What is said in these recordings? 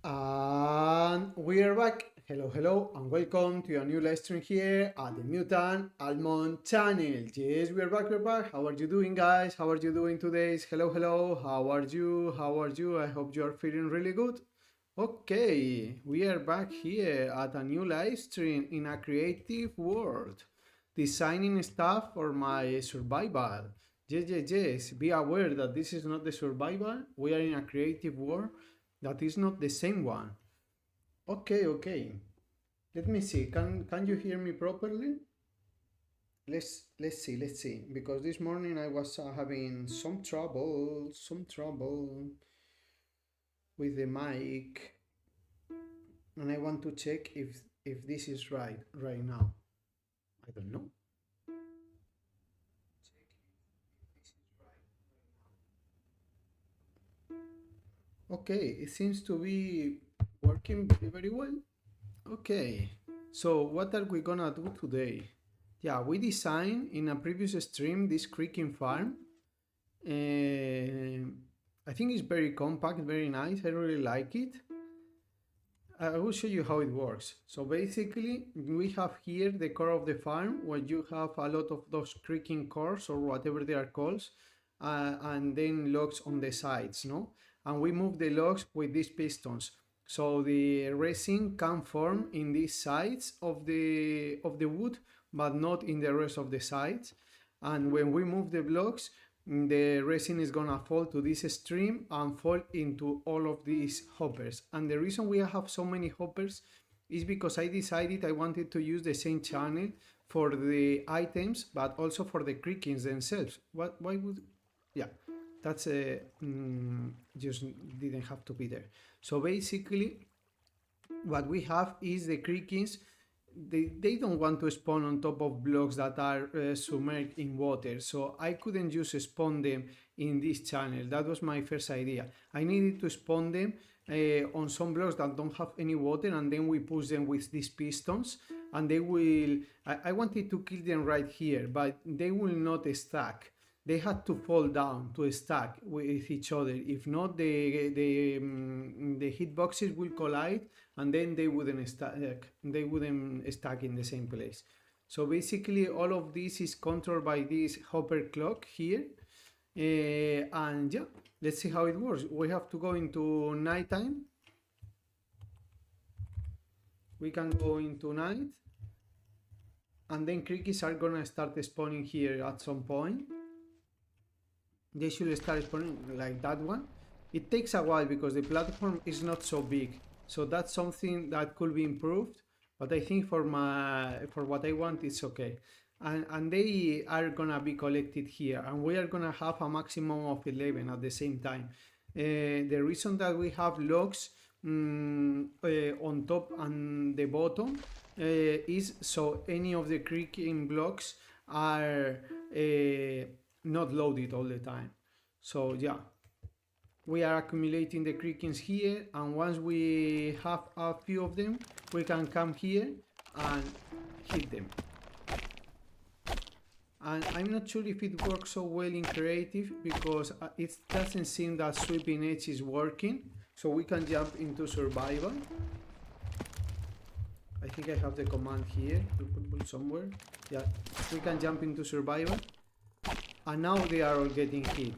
And we are back. Hello, hello, and welcome to a new live stream here at the Mutant Almond channel. Yes, we are back, we're back. How are you doing, guys? How are you doing today? Hello, hello. How are you? How are you? I hope you are feeling really good. Okay, we are back here at a new live stream in a creative world, designing stuff for my survival. Yes, yes, yes. Be aware that this is not the survival. We are in a creative world that is not the same one. Okay, okay. Let me see. Can you hear me properly? Let's see. Because this morning I was having some trouble with the mic, and I want to check if this is right now. I don't know. Okay, it seems to be working very well. Okay, so what are we gonna do today? Yeah, we designed in a previous stream this creaking farm. I think it's very compact, very nice. I really like it. I will show you how it works. So basically, we have here the core of the farm where you have a lot of those creaking cores or whatever they are called, and then logs on the sides, no? And we move the logs with these pistons. So the resin can form in these sides of the wood, but not in the rest of the sides. And when we move the blocks, the resin is gonna fall to this stream and fall into all of these hoppers. And the reason we have so many hoppers is because I decided I wanted to use the same channel for the items, but also for the creakings themselves. Why would, yeah, that's just didn't have to be there. So basically what we have is the creakings. They don't want to spawn on top of blocks that are submerged in water, so I couldn't just spawn them in this channel. That was my first idea. I needed to spawn them on some blocks that don't have any water, and then we push them with these pistons, and they will, I wanted to kill them right here, but they will not stack. They had to fall down to stack with each other. If not, the hitboxes will collide, and then they wouldn't stack. They wouldn't stack in the same place. So basically, all of this is controlled by this hopper clock here. And yeah, let's see how it works. We have to go into nighttime. We can go into night, and then creekies are gonna start spawning here at some point. They should start spawning like that one. It takes a while because the platform is not so big, so that's something that could be improved, but I think for what I want it's okay. And they are gonna be collected here, and we are gonna have a maximum of 11 at the same time. The reason that we have logs on top and the bottom is so any of the creaking blocks are not loaded all the time. So yeah, we are accumulating the creakings here, and once we have a few of them, we can come here and hit them. And I'm not sure if it works so well in creative because it doesn't seem that sweeping edge is working. So we can jump into survival. I think I have the command here to put somewhere. Yeah, we can jump into survival. And now they are all getting hit.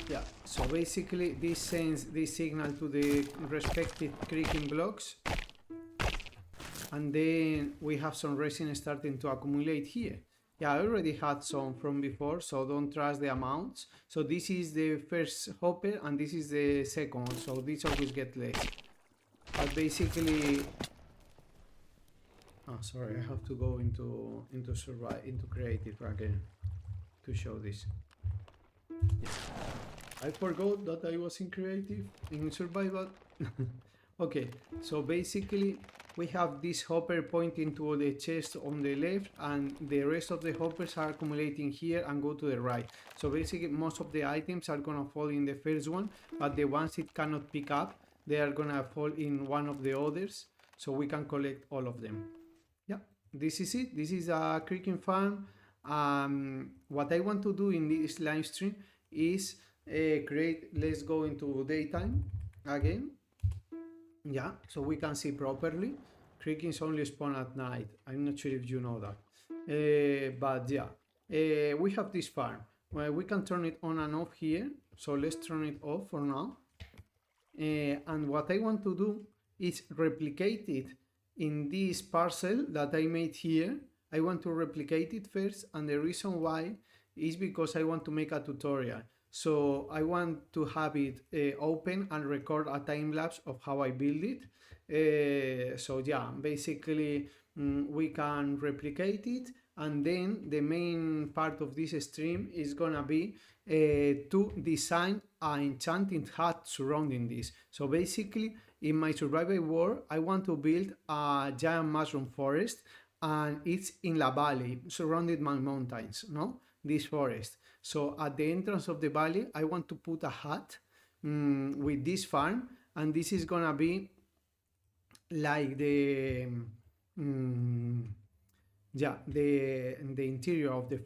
Yeah, so basically this sends this signal to the respective creaking blocks, and then we have some resin starting to accumulate here. Yeah, I already had some from before, so don't trust the amounts. So this is the first hopper and this is the second one, so these always get less. But basically, oh sorry, I have to go into creative again to show this. Yeah. I forgot that I was in creative, in survival. Okay, so basically we have this hopper pointing to the chest on the left, and the rest of the hoppers are accumulating here and go to the right. So basically most of the items are gonna fall in the first one, but the ones it cannot pick up, they are gonna fall in one of the others, so we can collect all of them. Yeah, this is it. This is a creaking farm. What I want to do in this live stream is let's go into daytime. again. Yeah, so we can see properly. Creakings only spawn at night. I'm not sure if you know that. But yeah, we have this farm. Well, we can turn it on and off here. So let's turn it off for now. And what I want to do is replicate it in this parcel that I made here. I want to replicate it first, and the reason why is because I want to make a tutorial. So I want to have it open and record a time lapse of how I build it. So yeah, basically we can replicate it, and then the main part of this stream is gonna be to design an enchanting hut surrounding this. So basically in my survival world I want to build a giant mushroom forest, and it's in La Valley surrounded by mountains, no, this forest. So at the entrance of the valley I want to put a hut with this farm, and this is gonna be like the yeah, the interior of the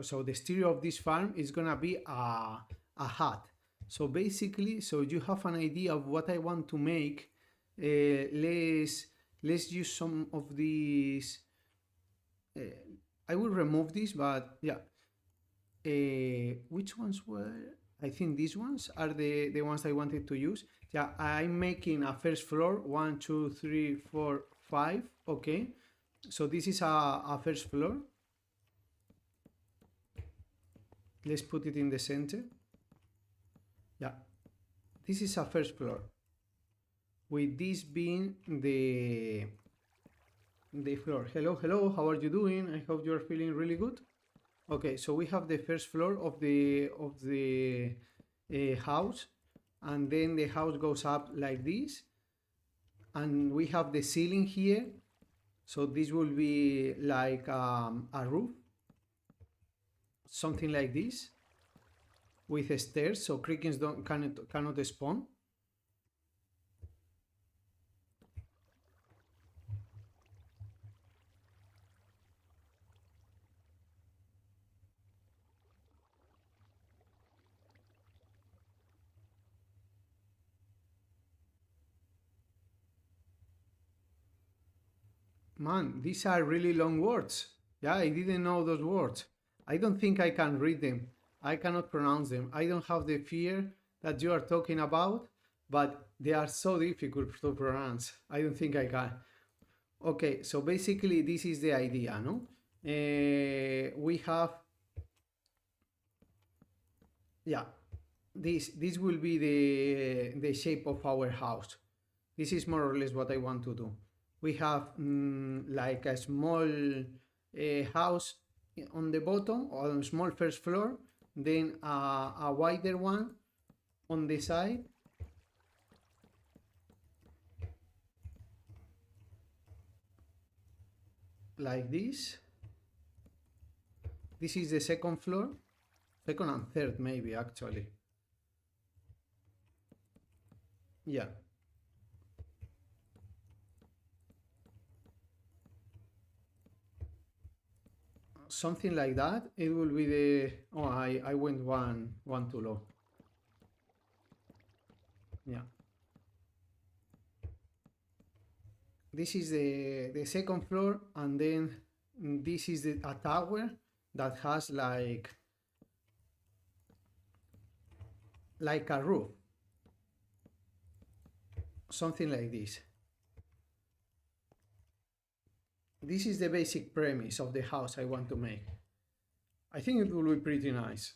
so the exterior of this farm is gonna be a hut. So basically, so you have an idea of what I want to make. Let's use some of these. I will remove this, but yeah. Which ones were? I think these ones are the ones I wanted to use. Yeah, I'm making a first floor. 1, 2, 3, 4, 5. Okay. So this is a first floor. Let's put it in the center. Yeah, this is a first floor, with this being the floor. Hello, how are you doing? I hope you're feeling really good. Okay, so we have the first floor of the house, and then the house goes up like this, and we have the ceiling here. So this will be like a roof, something like this, with stairs, so creakings cannot spawn. Man, these are really long words. Yeah, I didn't know those words. I don't think I can read them. I cannot pronounce them. I don't have the fear that you are talking about, but they are so difficult to pronounce. I don't think I can. Okay, so basically this is the idea, no? We have, yeah, this will be the shape of our house. This is more or less what I want to do. We have like a small house on the bottom, or a small first floor, then a wider one on the side, like this. This is the second floor, second and third maybe actually. Yeah. Something like that. It will be the, oh, I went one too low. Yeah. This is the second floor, and then this is a tower that has like a roof, something like this. This is the basic premise of the house I want to make. I think it will be pretty nice.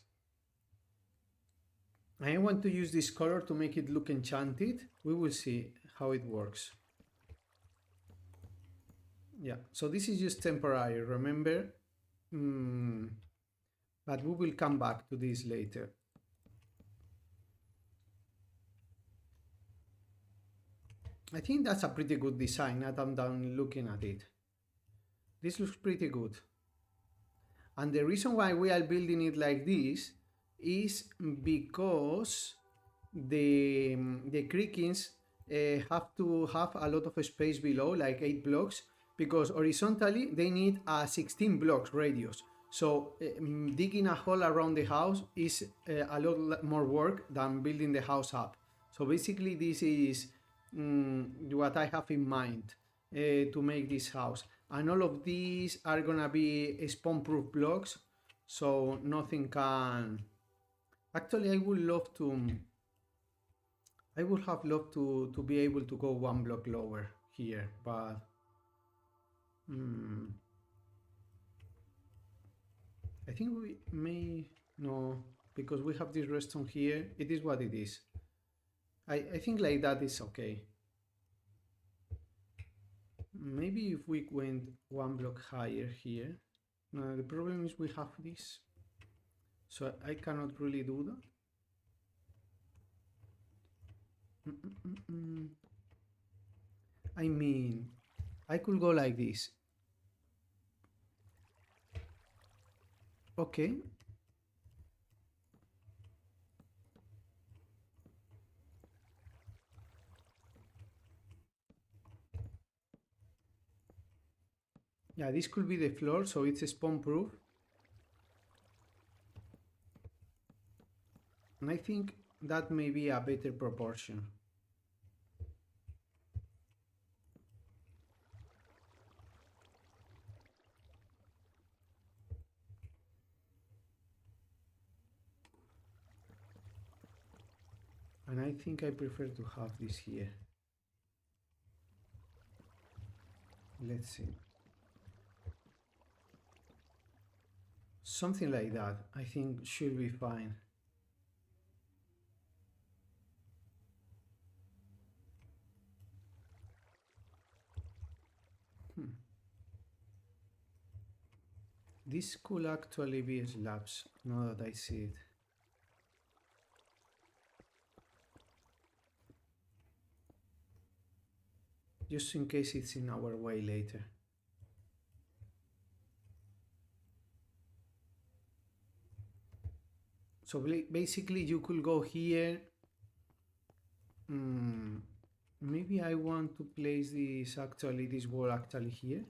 I want to use this color to make it look enchanted. We will see how it works. Yeah, so this is just temporary, remember? But we will come back to this later. I think that's a pretty good design. Now I'm done looking at it. This looks pretty good. And the reason why we are building it like this is because the creakings have to have a lot of space below, like 8 blocks, because horizontally they need a 16 blocks radius. So digging a hole around the house is a lot more work than building the house up. So basically this is what I have in mind to make this house. And all of these are gonna be spawn-proof blocks, so nothing can... Actually, I would have loved to be able to go one block lower here, but I think we may... No, because we have this redstone here. It is what it is. I think like that is okay. Maybe if we went one block higher here. No, the problem is we have this, so I cannot really do that. I mean, I could go like this. Okay. Yeah, this could be the floor, so it's spawn proof. And I think that may be a better proportion. And I think I prefer to have this here. Let's see. Something like that, I think should be fine. This could actually be slabs, now that I see it. Just in case it's in our way later. So basically you could go here. Maybe I want to place this wall actually here.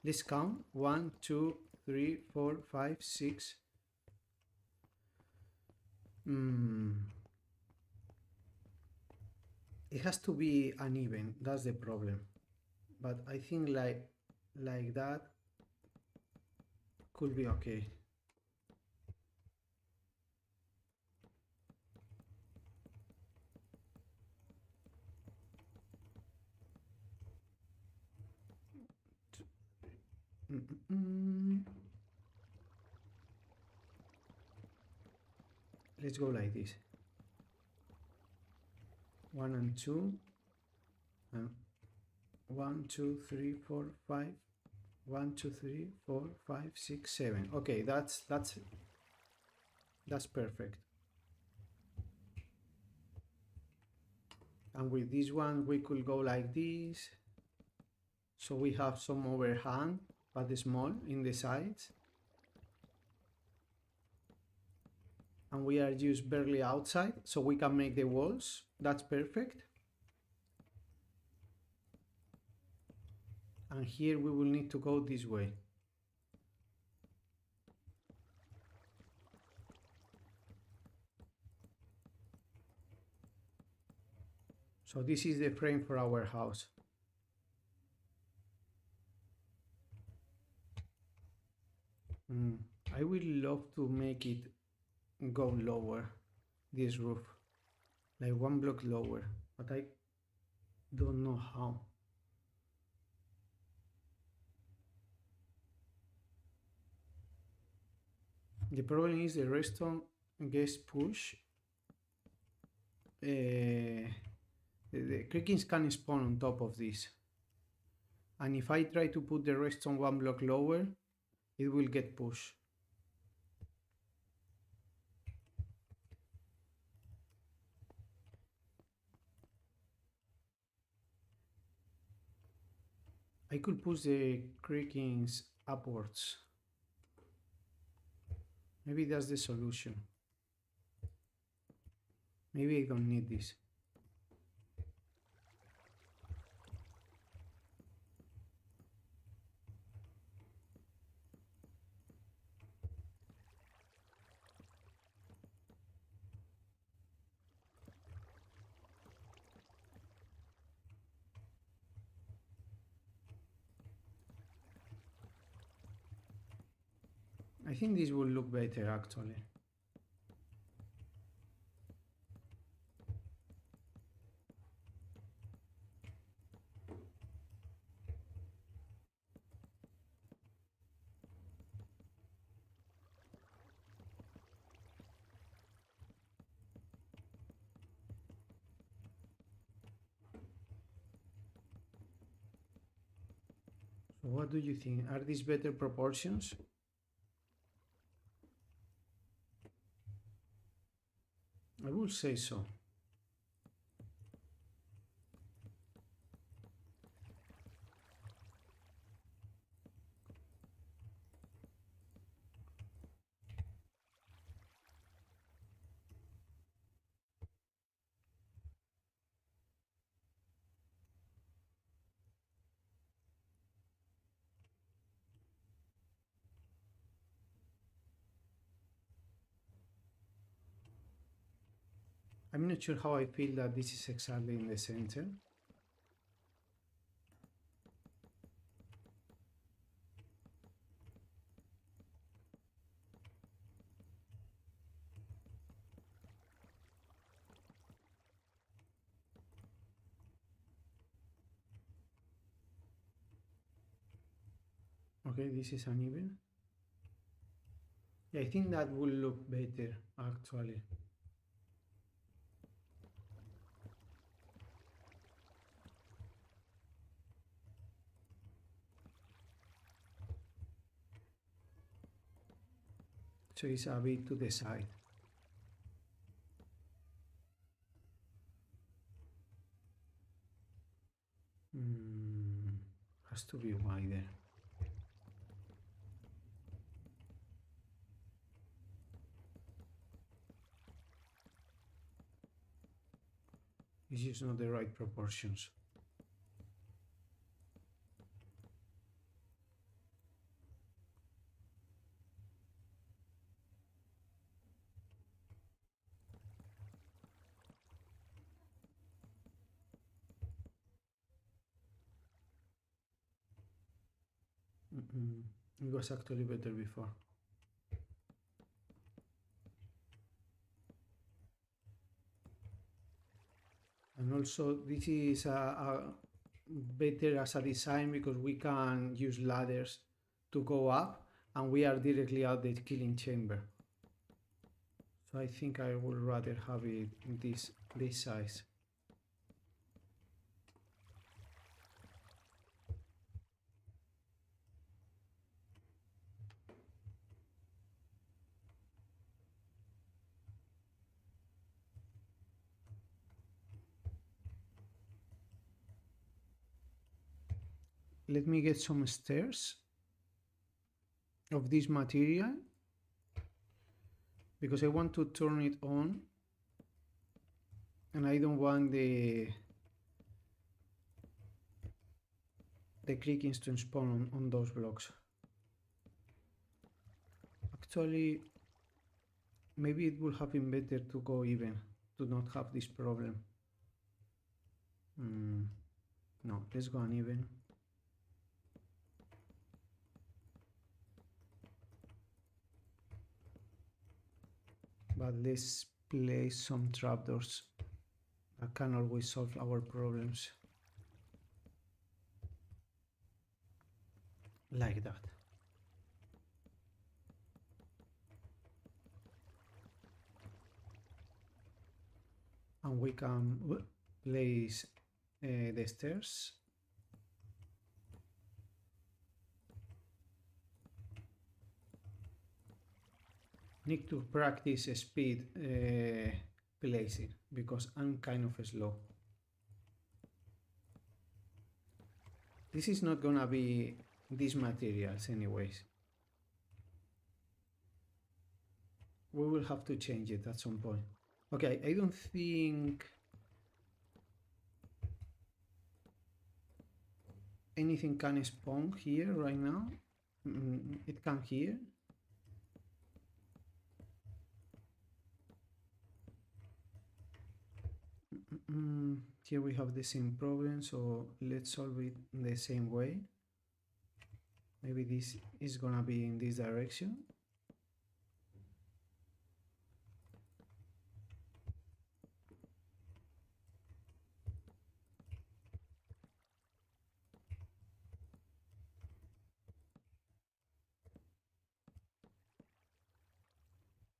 Let's count. 1, 2, 3, 4, 5, 6. It has to be uneven, that's the problem. But I think like that could be okay. Let's go like this. 1 and 2, and 1, 2, 3, 4, 5. 1, 2, 3, 4, 5, 6, 7. Okay, that's perfect. And with this one we could go like this, so we have some overhang but small in the sides, and we are just barely outside, so we can make the walls. That's perfect. And here we will need to go this way. So this is the frame for our house. I would love to make it go lower, this roof, like one block lower, but I don't know how. The problem is the redstone gets pushed. The creakings can spawn on top of this, and if I try to put the redstone one block lower, it will get pushed. I could push the creakings upwards. Maybe that's the solution. Maybe I don't need this. I think this will look better actually. So what do you think? Are these better proportions? I will say so. I'm not sure how I feel that this is exactly in the center. Okay, this is uneven. Yeah, I think that will look better actually. So it's a bit to the side. Has to be wider. This is not the right proportions. It was actually better before. And also this is a better as a design because we can use ladders to go up and we are directly at the killing chamber. So I think I would rather have it in this size. Let me get some stairs of this material because I want to turn it on and I don't want the creakings to spawn on those blocks. Actually, maybe it would have been better to go even, to not have this problem. No, let's go uneven. But let's place some trapdoors that can always solve our problems. Like that. And we can place the stairs. Need to practice speed placing because I'm kind of slow. This is not gonna be these materials anyways. We will have to change it at some point. Okay, I don't think anything can spawn here right now. It can here. Here we have the same problem, so let's solve it the same way. Maybe this is gonna be in this direction.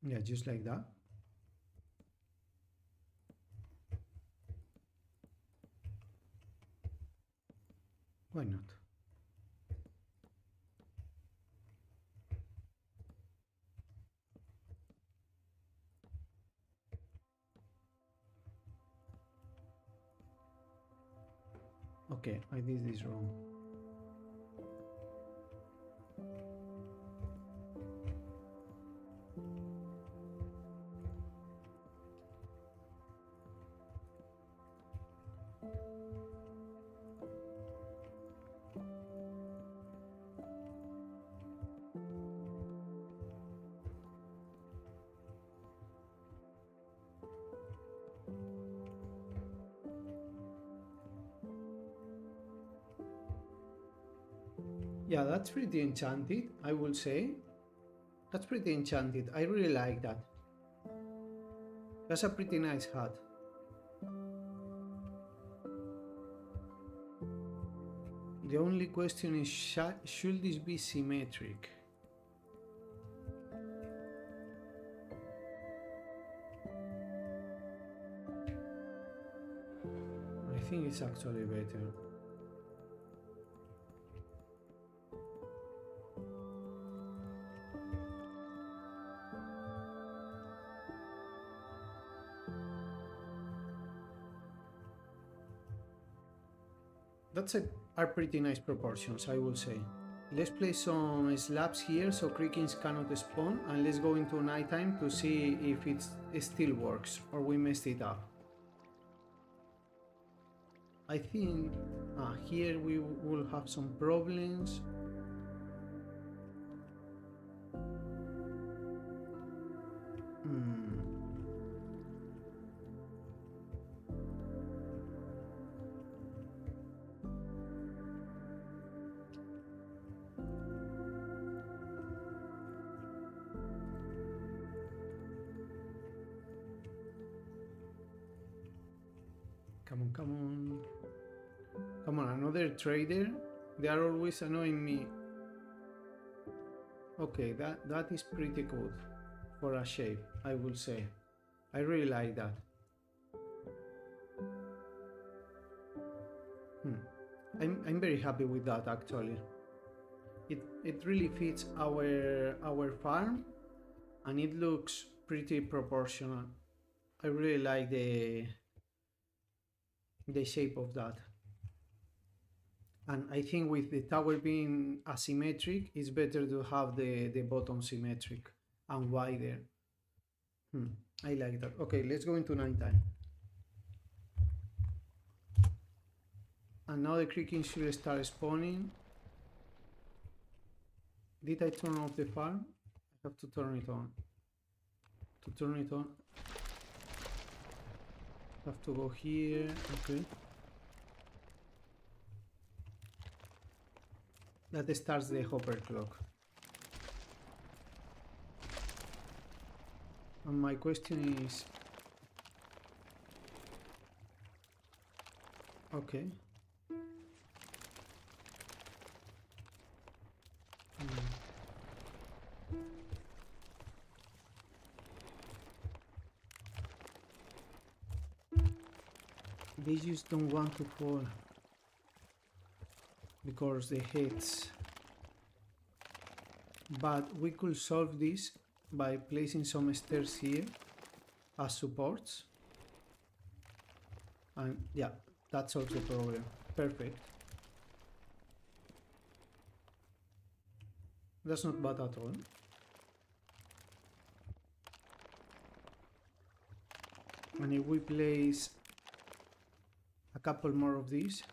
Yeah, just like that. Why not? Okay, I did this wrong. Yeah, that's pretty enchanted, I will say. That's pretty enchanted. I really like that. That's a pretty nice hat. The only question is, should this be symmetric? I think it's actually better. Are pretty nice proportions, I will say. Let's place some slabs here so creakings cannot spawn, and let's go into nighttime to see if it still works or we messed it up. I think here we will have some problems. Come on, come on. Come on, another trader. They are always annoying me. Okay, that is pretty good for a shape, I will say. I really like that. I'm very happy with that actually. It really fits our farm and it looks pretty proportional. I really like the shape of that. And I think with the tower being asymmetric, it's better to have the bottom symmetric and wider. I like that. Okay, let's go into nighttime. And now the creaking should start spawning. Did I turn off the farm? I have to turn it on. To turn it on, I have to go here. Okay. That starts the hopper clock. And my question is... Okay. They just don't want to fall because they hits. But we could solve this by placing some stairs here as supports. And yeah, that solves the problem. Perfect. That's not bad at all. And if we place a couple more of these,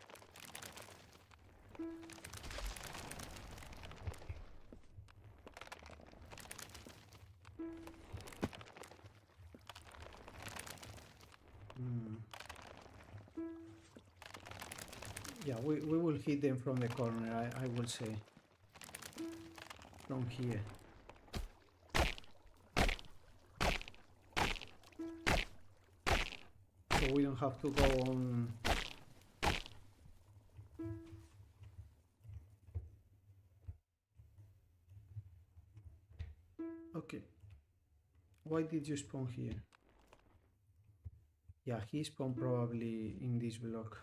yeah, we will hit them from the corner, I will say. From here. So we don't have to go on. Okay. Why did you spawn here? Yeah, he spawned probably in this block.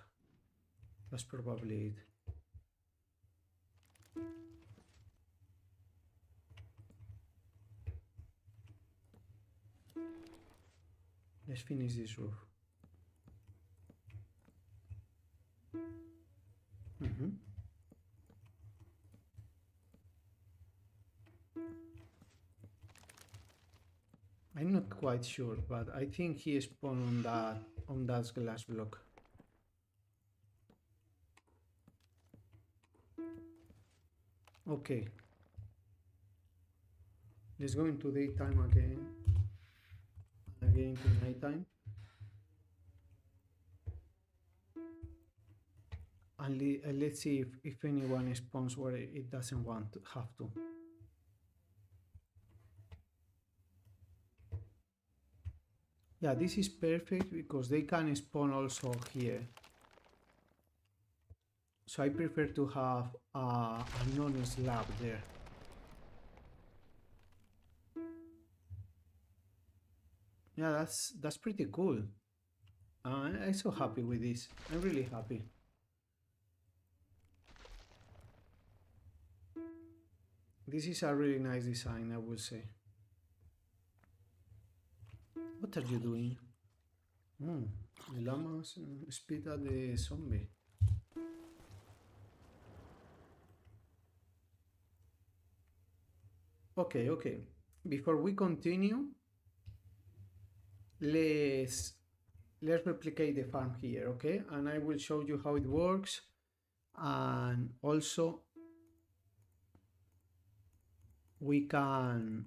That's probably it. Let's finish this roof. I'm not quite sure, but I think he spawned on that glass block. Okay. Let's go into daytime again. Again to nighttime. And let's see if anyone spawns where it doesn't want to have to. Yeah, this is perfect because they can spawn also here. So I prefer to have a non-slab there. Yeah, that's pretty cool. I'm so happy with this. I'm really happy. This is a really nice design, I will say. What are you doing? The llamas spit at the zombie. Okay. Before we continue, let's replicate the farm here, okay? And I will show you how it works. And also, we can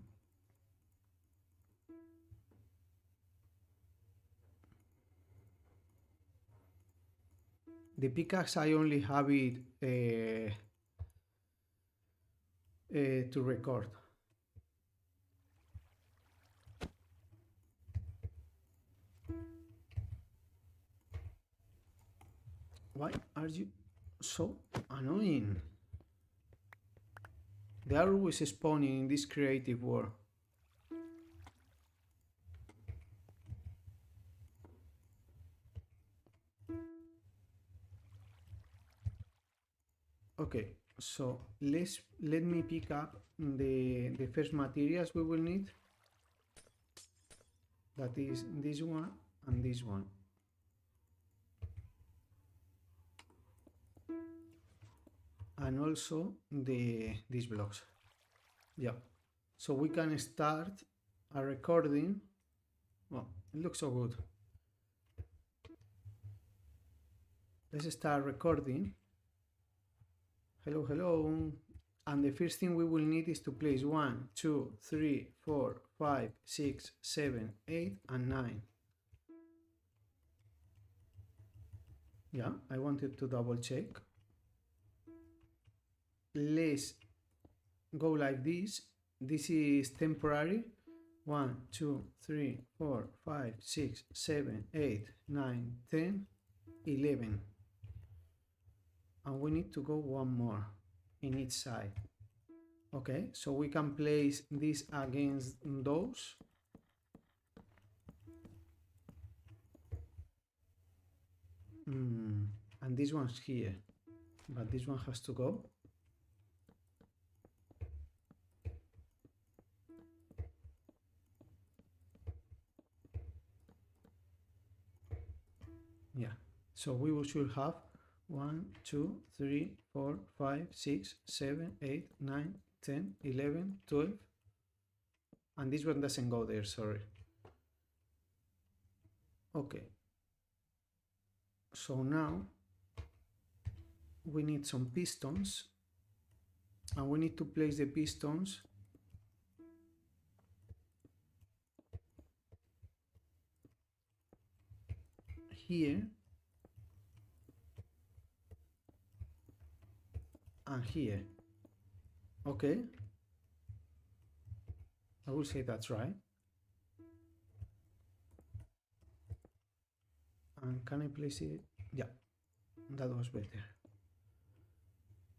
the pickaxe, I only have it to record. Why are you so annoying? They are always spawning in this creative world. Okay, so let me pick up the first materials we will need. That is this one and this one. And also these blocks. Yeah. So we can start a recording. Well, it looks so good. Let's start recording. Hello. And the first thing we will need is to place 1, 2, 3, 4, 5, 6, 7, 8, and 9. Yeah, I wanted to double check. Let's go like this. This is temporary. 1, 2, 3, 4, 5, 6, 7, 8, 9, 10, 11. And we need to go one more in each side. Okay, so we can place this against those. And this one's here, but this one has to go. Yeah, so we should have 1, 2, 3, 4, 5, 6, 7, 8, 9, 10, 11, 12. And this one doesn't go there, sorry. Okay. So now we need some pistons. And we need to place the pistons here and here. Okay, I will say that's right. And can I place it? Yeah, that was better.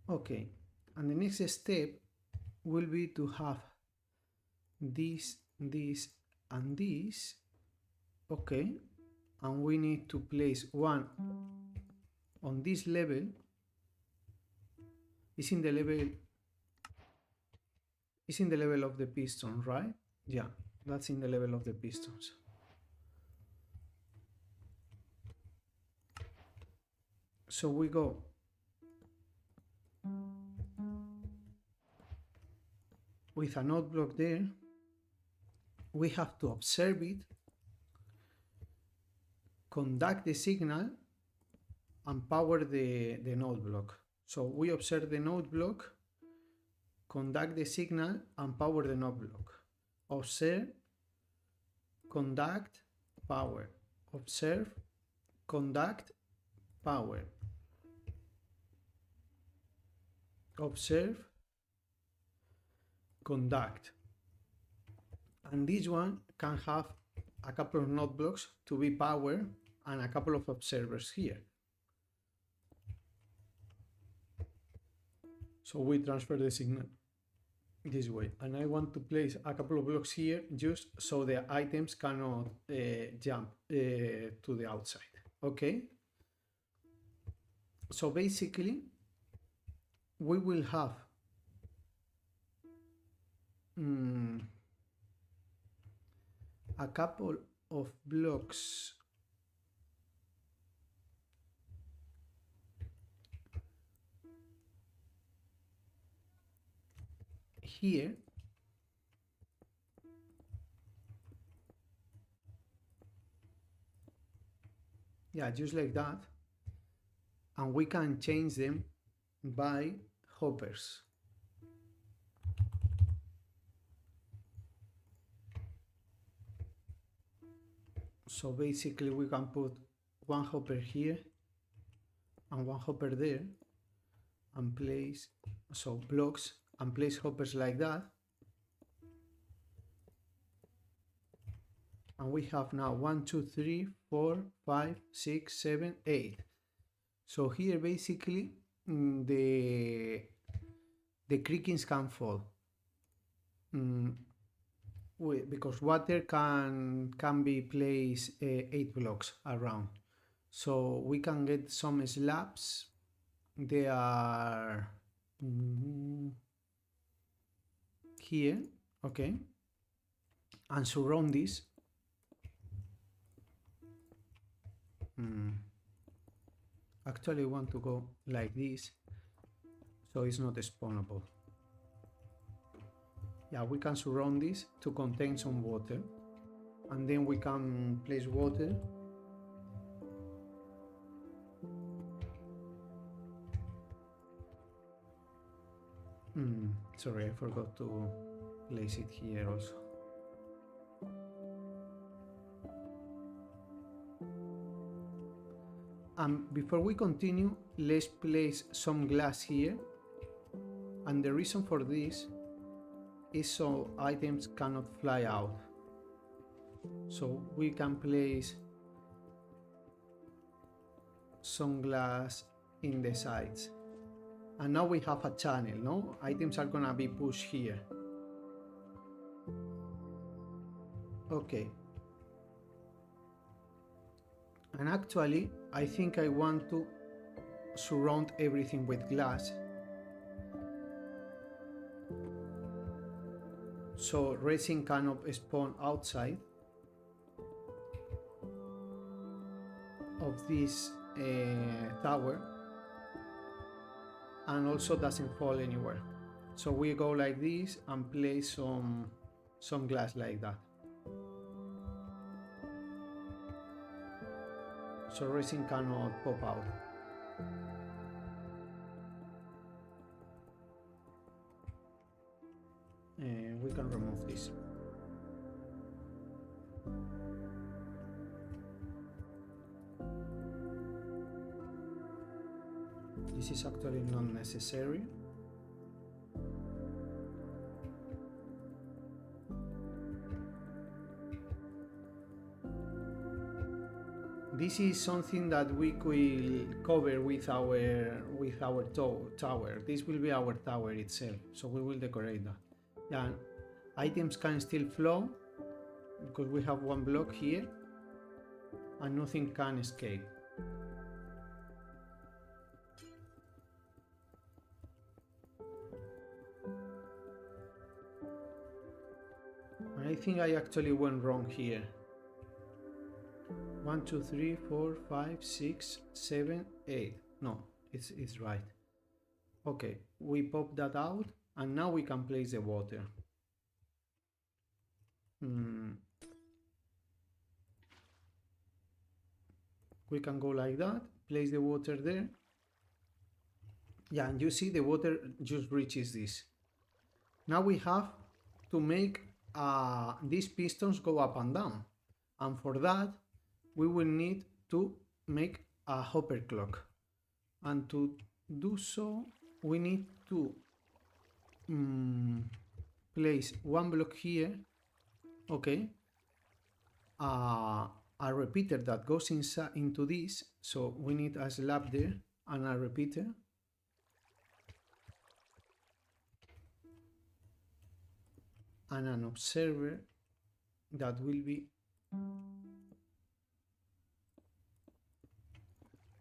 Okay, and the next step will be to have this and this, okay, and we need to place one on this level. It's in the level of the piston, right? Yeah, that's in the level of the pistons. So we go with a node block there. We have to observe it, conduct the signal, and power the node block. So we observe the node block, conduct the signal, and power the node block. Observe, conduct, power. Observe, conduct, power. Observe, conduct. And this one can have a couple of node blocks to be power and a couple of observers here. So we transfer the signal this way, and I want to place a couple of blocks here just so the items cannot jump to the outside. Okay, so basically we will have a couple of blocks here. Yeah, just like that. And we can change them by hoppers. So basically we can put one hopper here and one hopper there and place, so blocks, and place hoppers like that. And we have now 1, 2, 3, 4, 5, 6, 7, 8. So here basically the creakings can fall. Because water can be placed 8 blocks around, so we can get some slabs. They are here, okay, and surround this. Actually I want to go like this so it's not spawnable. Yeah, we can surround this to contain some water, and then we can place water. Sorry, I forgot to place it here also. Before we continue, let's place some glass here, and the reason for this is so items cannot fly out. So we can place some glass in the sides, and now we have a channel. No, items are gonna be pushed here. Okay, and actually I think I want to surround everything with glass, so resin cannot spawn outside of this tower, and also doesn't fall anywhere. So we go like this and place some glass like that, so resin cannot pop out. And we can remove this. This is actually not necessary. This is something that we will cover with our tower. This will be our tower itself, so we will decorate that. Yeah, items can still flow, because we have one block here and nothing can escape. I think I actually went wrong here. 1, 2, 3, 4, 5, 6, 7, 8. No, it's right. Okay, we pop that out and now we can place the water. We can go like that, place the water there. Yeah, and you see the water just reaches this. Now we have to make these pistons go up and down. And for that, we will need to make a hopper clock. And to do so, we need to place one block here, okay, a repeater that goes inside into this, so we need a slab there and a repeater, and an observer that will be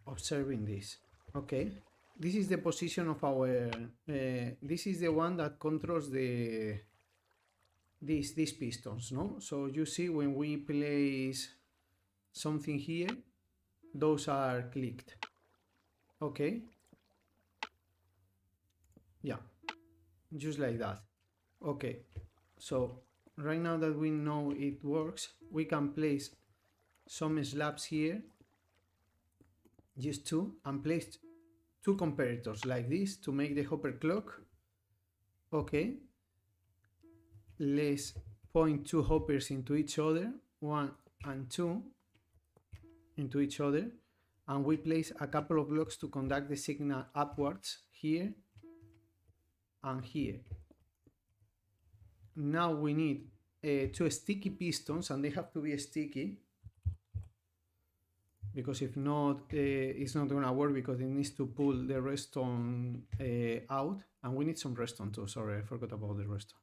observing this. Okay, this is the position of our this is the one that controls these pistons, no? So you see when we place something here, those are clicked. Okay, yeah, just like that. Okay, so right now that we know it works, we can place some slabs here, just two, and place two comparators like this to make the hopper clock. Okay, let's point two hoppers into each other, 1 and 2 into each other, and we place a couple of blocks to conduct the signal upwards here and here. Now we need two sticky pistons, and they have to be sticky, because if not, it's not gonna work, because it needs to pull the redstone out, and we need some redstone too. Sorry, I forgot about the redstone.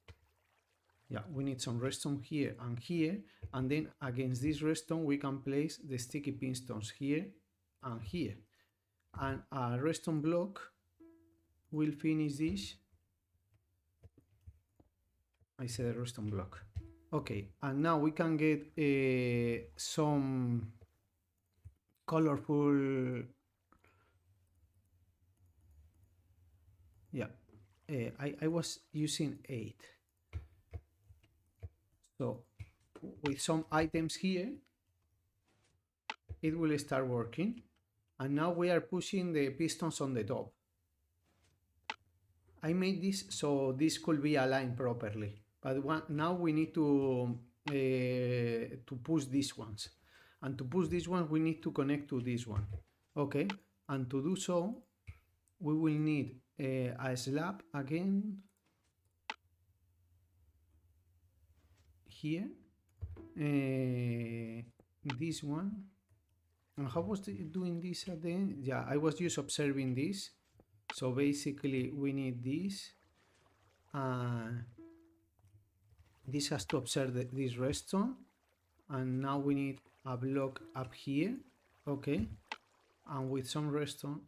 Yeah, we need some redstone here, and then against this redstone we can place the sticky pistons here and here, and a redstone block will finish this. I said a redstone block. Okay, and now we can get some colorful, yeah, I was using 8. So with some items here, it will start working. And now we are pushing the pistons on the top. I made this so this could be aligned properly, but now we need to push these ones. And to push this one, we need to connect to this one. Okay, and to do so, we will need a slab again here, this one. And how was it doing this at the end? Yeah, I was just observing this. So basically we need this. This has to observe this redstone. And now we need a block up here. Okay. And with some redstone,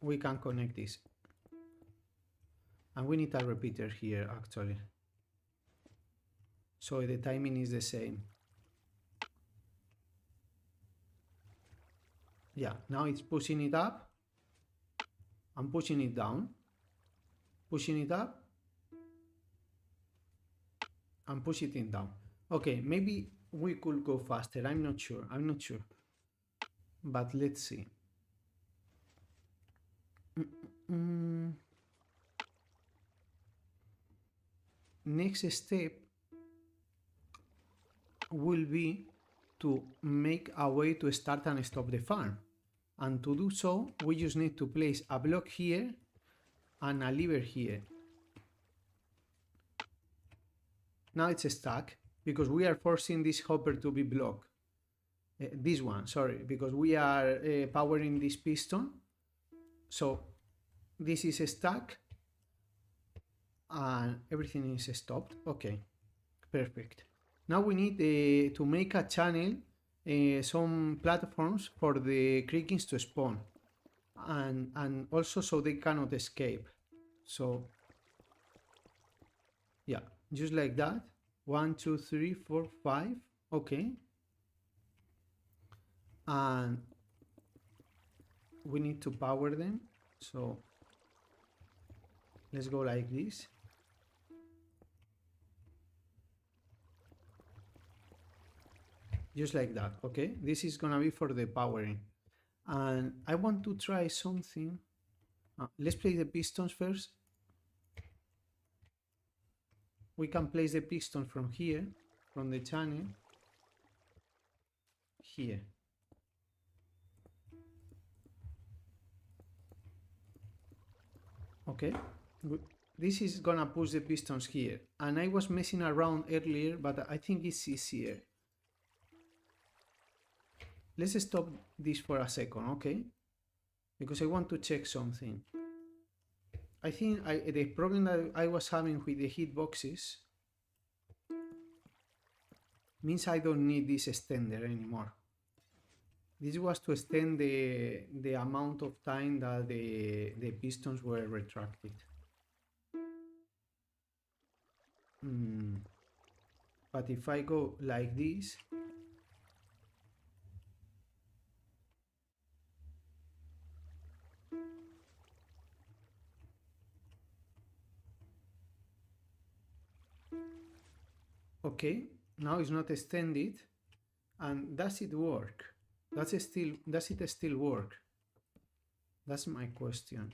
we can connect this. And we need a repeater here actually. So the timing is the same. Yeah, now it's pushing it up and pushing it down, pushing it up and pushing it down. Okay, maybe we could go faster. I'm not sure. But let's see. Next step will be to make a way to start and stop the farm. And to do so, we just need to place a block here and a lever here. Now it's stuck because we are forcing this hopper to be blocked. This one, sorry, because we are powering this piston. So this is stuck and everything is stopped. Okay, perfect. Now we need to make a channel, some platforms for the creakings to spawn, and also so they cannot escape. So yeah, just like that. 1, 2, 3, 4, 5. Okay. And we need to power them. So let's go like this. Just like that. Okay. This is gonna be for the powering. And I want to try something. Let's place the pistons first. We can place the piston from here, from the channel, here. Okay, good. This is gonna push the pistons here. And I was messing around earlier, but I think it's easier. Let's stop this for a second, okay? Because I want to check something. I think the problem that I was having with the hitboxes means I don't need this extender anymore. This was to extend the amount of time that the pistons were retracted. But if I go like this, okay, now it's not extended. And does it work? Does it still work? That's my question.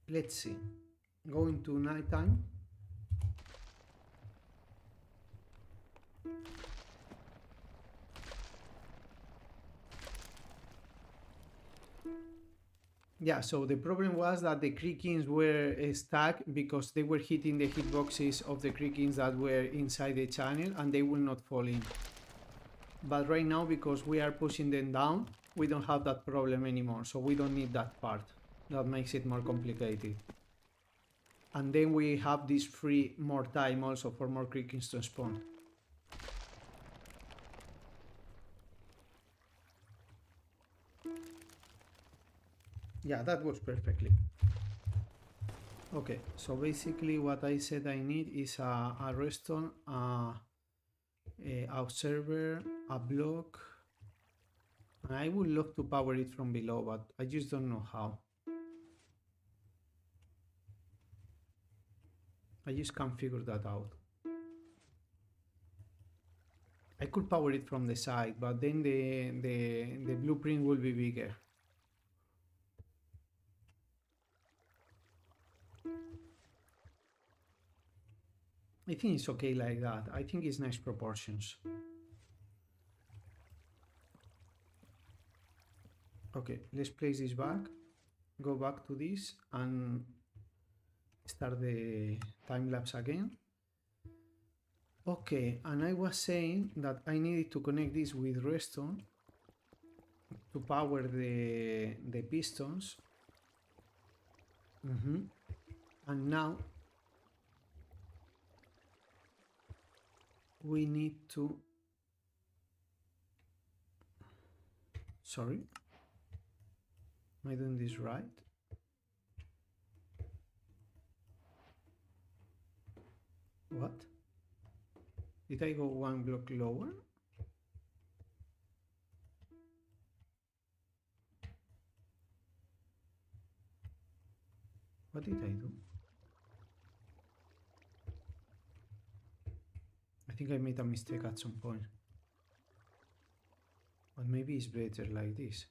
Let's see. Go into nighttime. Yeah, so the problem was that the creakings were stuck because they were hitting the hitboxes of the creakings that were inside the channel and they will not fall in. But right now, because we are pushing them down, we don't have that problem anymore, so we don't need that part. That makes it more complicated. And then we have this free more time also for more creakings to spawn. Yeah, that works perfectly. Okay, so basically what I said I need is a redstone, a observer, a block, and I would love to power it from below, but I just don't know how. I just can't figure that out. I could power it from the side, but then the blueprint will be bigger. I think it's okay like that. I think it's nice proportions. Okay, let's place this back, go back to this and start the time lapse again. Okay, and I was saying that I needed to connect this with redstone to power the pistons. And now we need to, sorry, am I doing this right? What? Did I go one block lower? What did I do? I think I made a mistake at some point. But maybe it's better like this.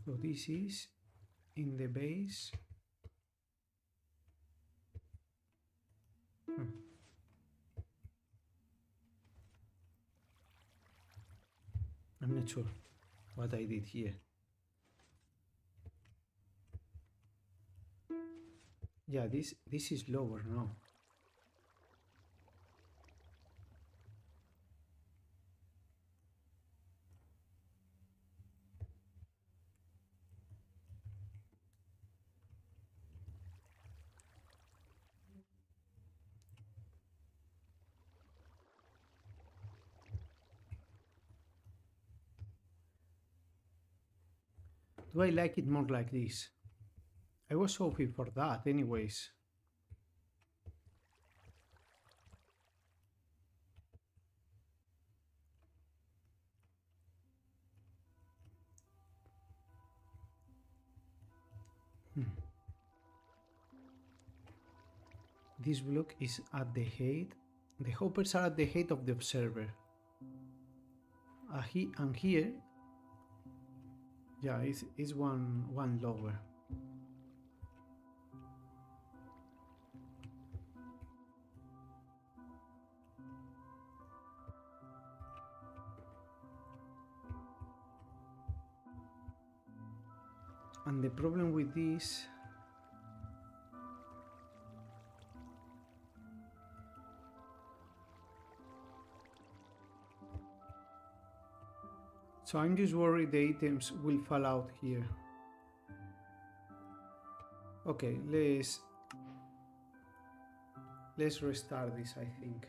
So this is in the base. I'm not sure what I did here. Yeah, this is lower now. Do I like it more like this? I was hoping for that anyways. This block is at the height. The hoppers are at the height of the observer. And here, yeah, it's one lower. And the problem with this, so I'm just worried the items will fall out here. Okay, let's restart this, I think.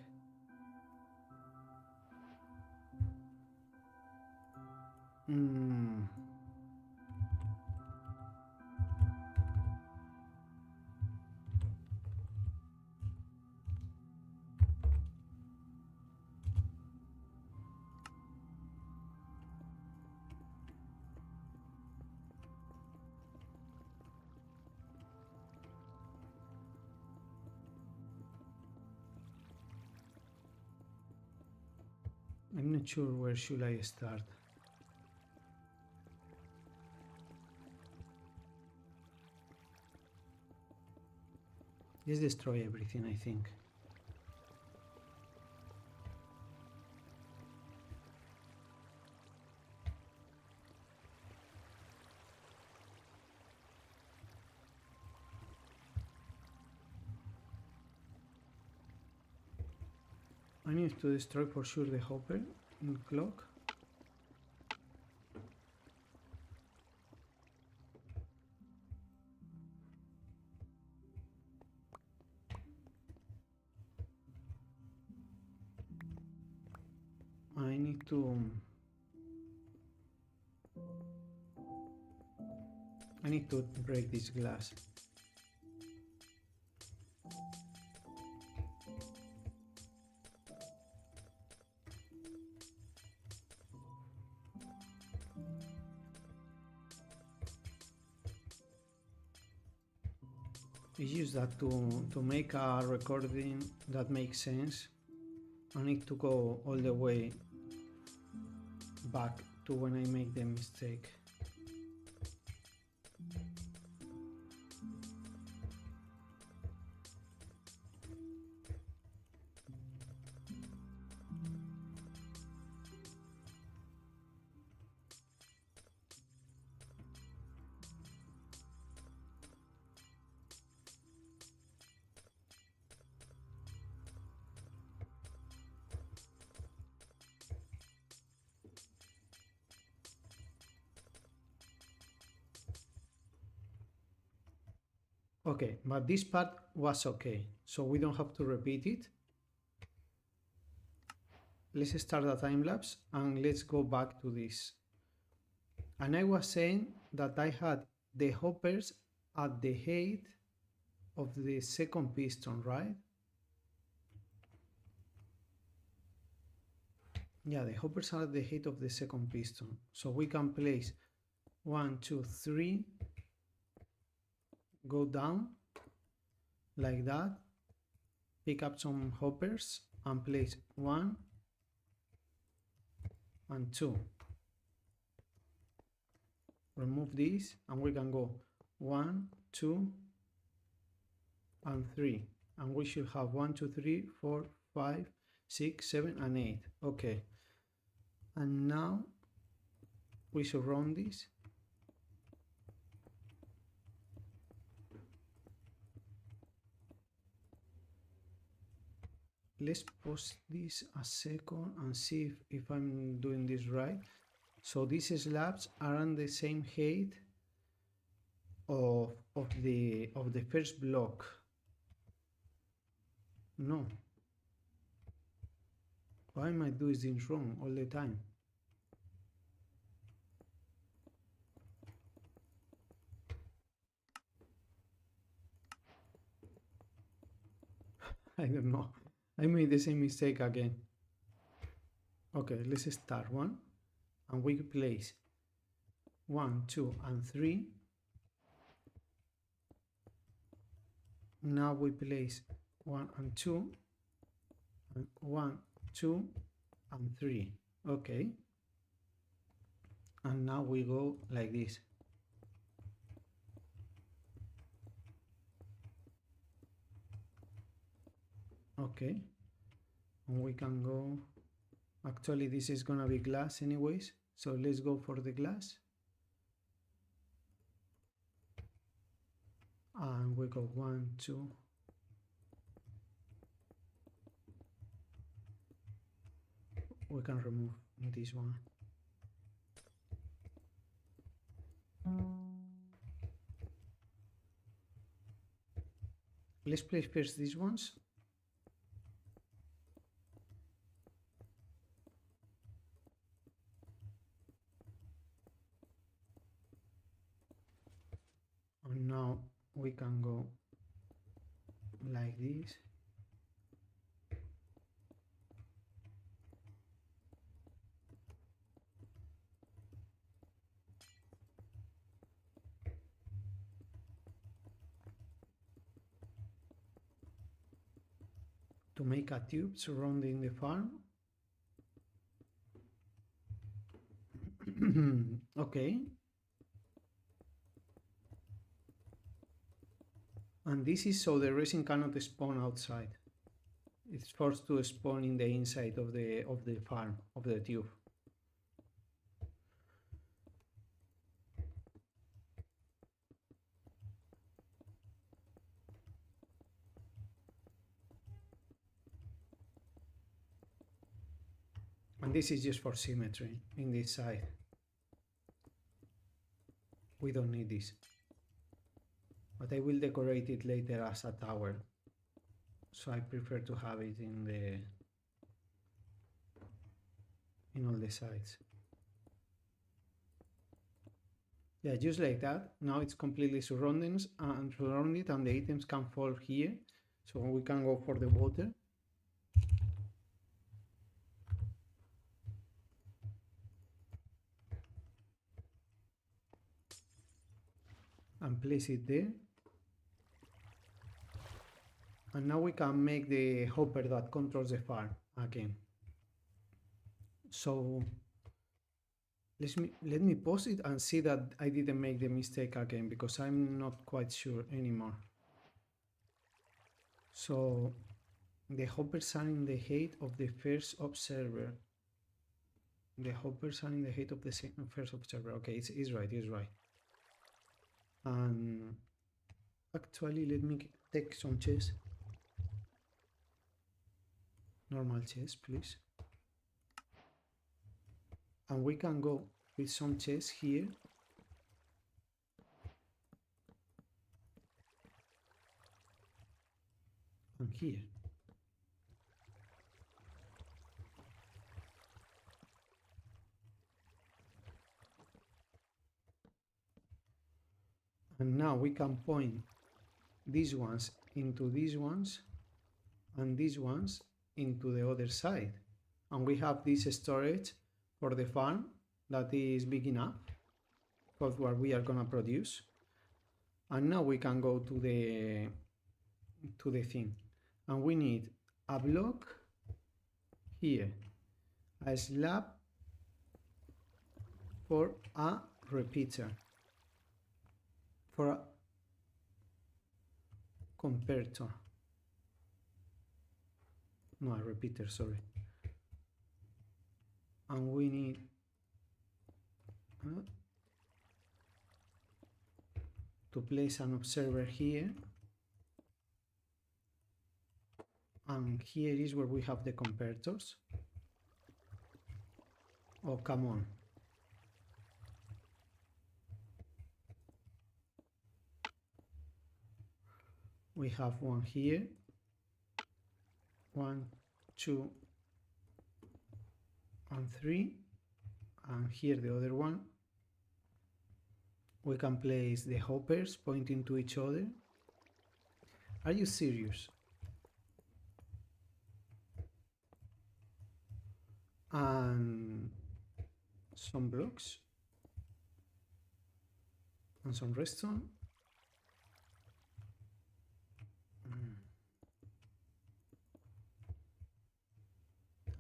I'm not sure where should I start. Just destroy everything, I think. I need to destroy for sure the hopper and clock. I need to break this glass. I use that to make a recording that makes sense. I need to go all the way back to when I make the mistake. Okay, but this part was okay, so we don't have to repeat it. Let's start the time lapse and let's go back to this. And I was saying that I had the hoppers at the height of the second piston, right? Yeah, the hoppers are at the height of the second piston. So we can place 1, 2, 3, go down like that, pick up some hoppers and place 1 and 2. Remove this and we can go 1, 2 and 3, and we should have 1, 2, 3, 4, 5, 6, 7 and 8. Okay, and now we should run this. Let's pause this a second and see if I'm doing this right. So these slabs are on the same height of the first block. No. Why am I doing this wrong all the time? I don't know. I made the same mistake again. Okay, let's start one. And we place 1, 2, and 3. Now we place 1 and 2. And 1, 2, and 3. Okay. And now we go like this. Okay. And we can go, actually this is gonna be glass anyways, so let's go for the glass. And we go 1, 2. We can remove this one. Let's place first these ones. And now we can go like this. To make a tube surrounding the farm. Okay. And this is so the resin cannot spawn outside. It's forced to spawn in the inside of the farm, of the tube. And this is just for symmetry in this side. We don't need this. But I will decorate it later as a tower. So I prefer to have it in all the sides. Yeah, just like that. Now it's completely surrounded and the items can fall here. So we can go for the water. And place it there. And now we can make the hopper that controls the farm again. So let me pause it and see that I didn't make the mistake again, because I'm not quite sure anymore. So the hoppers are in the height of the first observer. The hoppers are in the height of the first observer. Okay, it's right, it's right. And actually, let me take some chess. Normal chess, please. And we can go with some chess here. And here. And now we can point these ones into these ones and these ones into the other side. And we have this storage for the farm that is big enough for what we are gonna produce. And now we can go to the thing. And we need a block here, a slab for a repeater, for a converter. No, a repeater, sorry. And we need to place an observer here. And here is where we have the converters. Oh, come on. We have one here. 1, 2, and 3. And here the other one. We can place the hoppers pointing to each other. Are you serious? and some blocks and some redstone.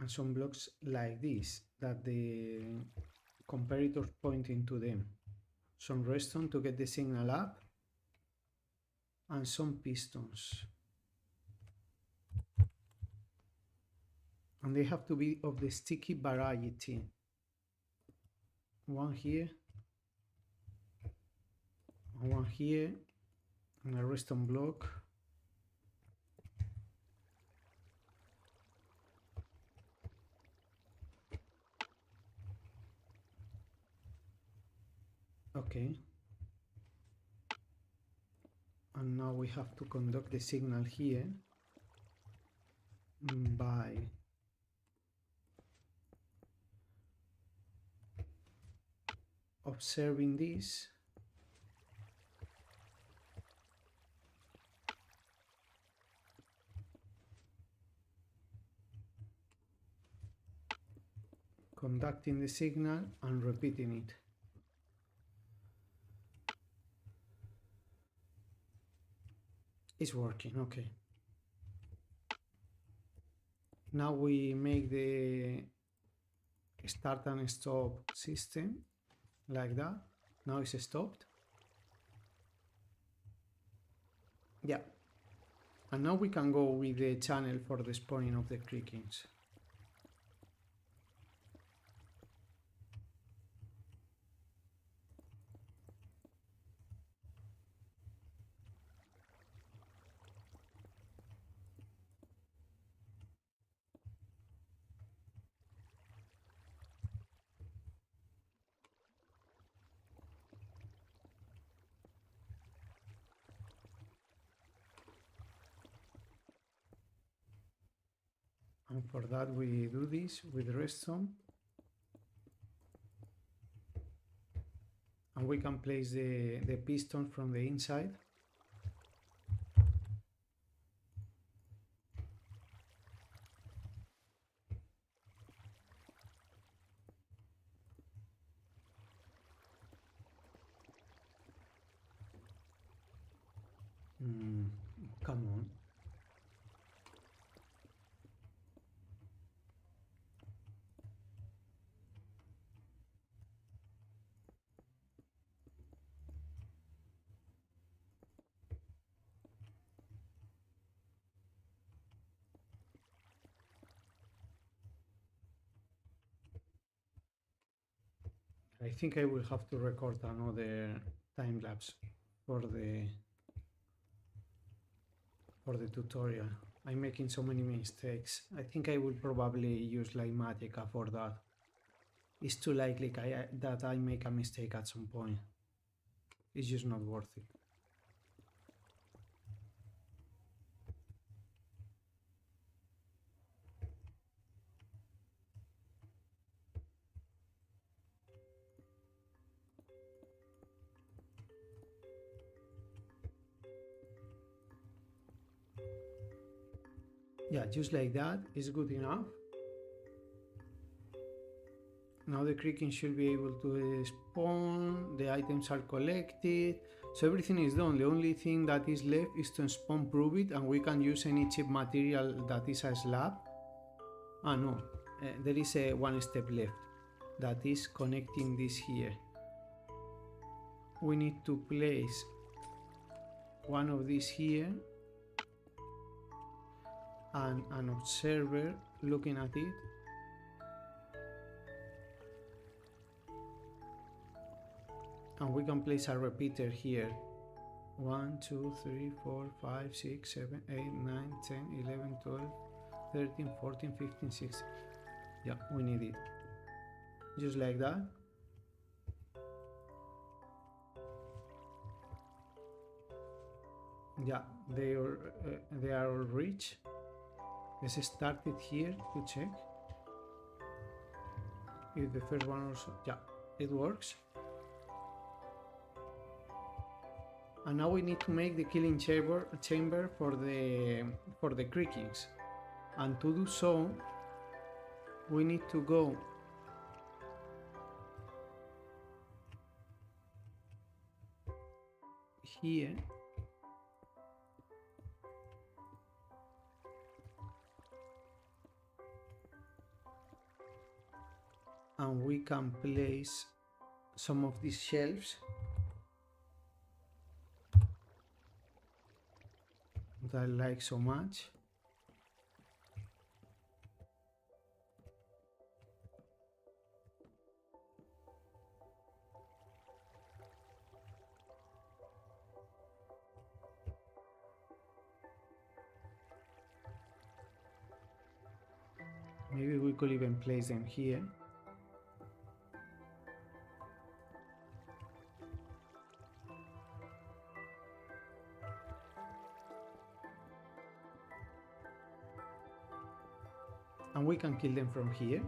And some blocks like this that the comparators pointing to them. Some redstone to get the signal up and some pistons. And they have to be of the sticky variety. One here, and one here, and a redstone block. Okay. And now we have to conduct the signal here by observing this. Conducting the signal and repeating it. It's working, okay. Now we make the start and stop system like that. Now it's stopped. Yeah. And now we can go with the channel for the spawning of the creakings. And for that we do this with redstone. And we can place the piston from the inside. Come on. I think I will have to record another time lapse for the tutorial. I'm making so many mistakes. I think I will probably use like Magica for that. It's too likely that I make a mistake at some point. It's just not worth it. Yeah, just like that is good enough. Now the creaking should be able to spawn, the items are collected, so everything is done. The only thing that is left is to spawn prove it, and we can use any cheap material that is a slab. Ah no, there is a one step left, that is connecting this here. We need to place one of these here and an observer looking at it. And we can place a repeater here. 1, 2, 3, 4, 5, 6, 7, 8, 9, 10, 11, 12, 13, 14, 15, 16. Yeah, we need it. Just like that. Yeah, they are all reached. Let's start it here to check if the first one also. Yeah, it works. And now we need to make the killing chamber for the creakings. And to do so, we need to go here and we can place some of these shelves that I like so much. Maybe we could even place them here. And we can kill them from here.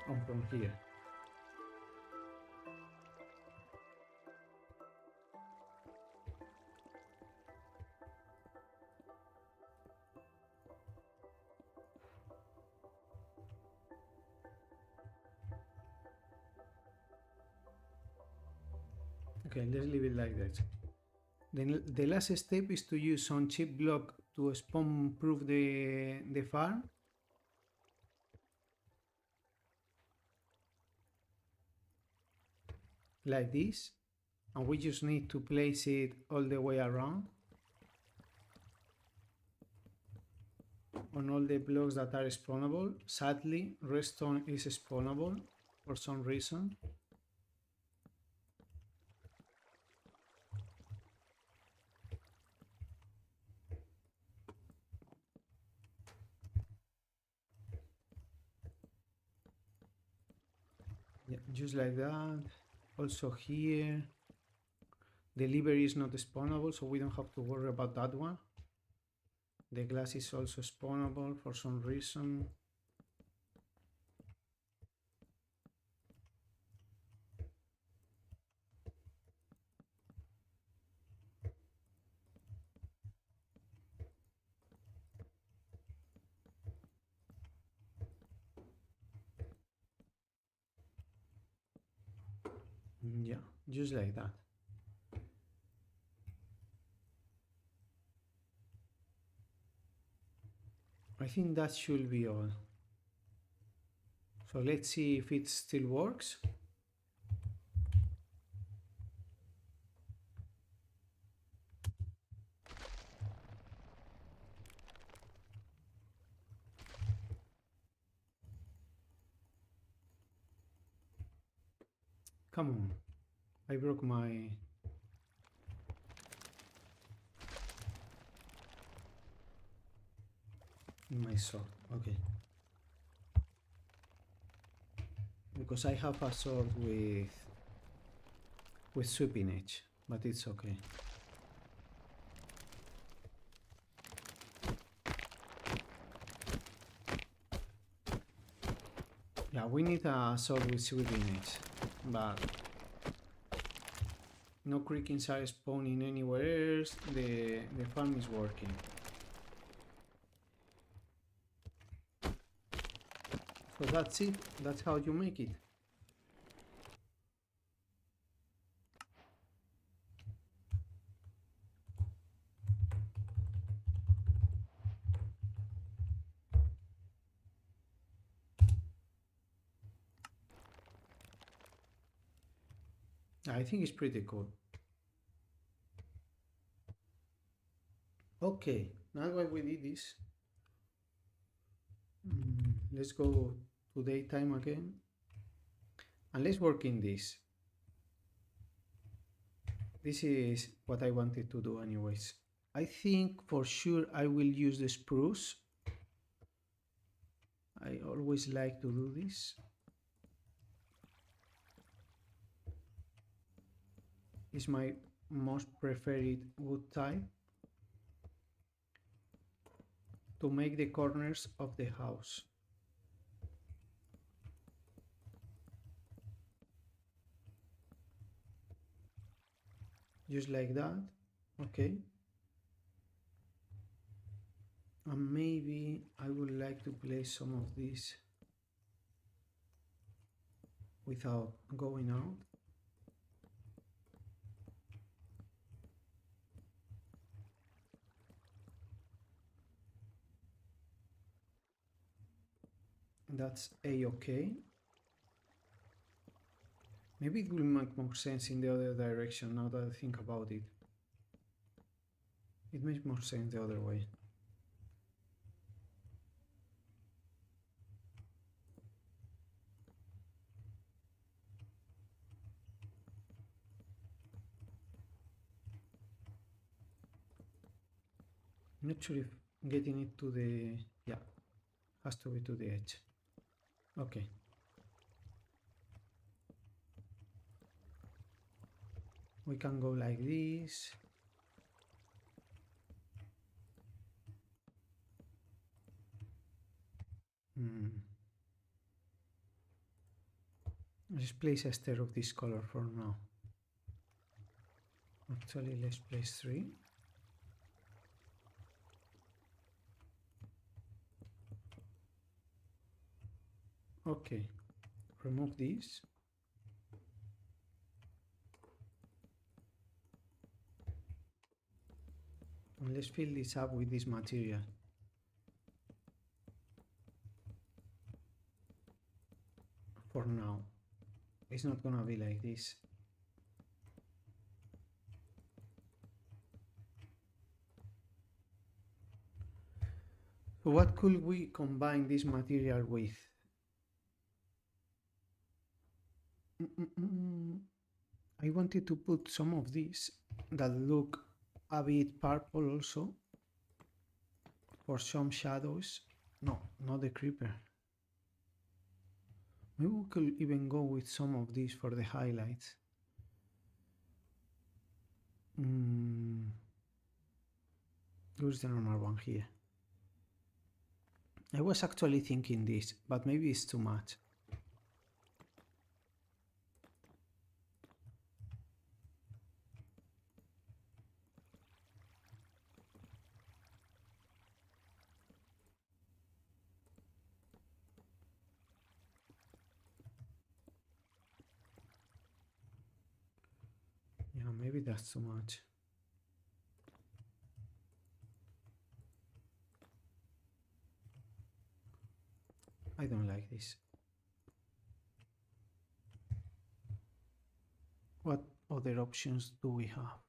Or from here. Okay, let's leave it like that. Then the last step is to use some chip block to spawn proof the farm. Like this. And we just need to place it all the way around. On all the blocks that are spawnable. Sadly, redstone is spawnable for some reason. Yeah, just like that. Also here, the lever is not spawnable, so we don't have to worry about that one. The glass is also spawnable for some reason. Yeah, just like that. I think that should be all. So let's see if it still works. Come on, I broke my sword. Okay, because I have a sword with sweeping edge, but it's okay. Yeah, we need a sword with sweeping edge, but no creakings are spawning anywhere else. The farm is working. So that's it. That's how you make it. I think it's pretty cool. Okay, now that we did this, let's go to daytime again. And let's work in this. This is what I wanted to do anyways. I think for sure I will use the spruce. I always like to do this. It's my most preferred wood type to make the corners of the house. just like that. Okay. And maybe I would like to place some of these without going out. That's a-okay. Maybe it will make more sense in the other direction now that I think about it. It makes more sense the other way. I'm not sure if getting it to the, yeah, has to be to the edge. Okay. We can go like this. Let's place a stair of this color for now. Actually, let's place 3. Okay, remove this. And let's fill this up with this material. For now, it's not gonna be like this. So what could we combine this material with? I wanted to put some of these that look a bit purple also for some shadows. No, not the creeper. Maybe we could even go with some of these for the highlights. Where's the normal one here? I was actually thinking this, but maybe it's too much. Yeah, maybe that's too much. I don't like this. What other options do we have?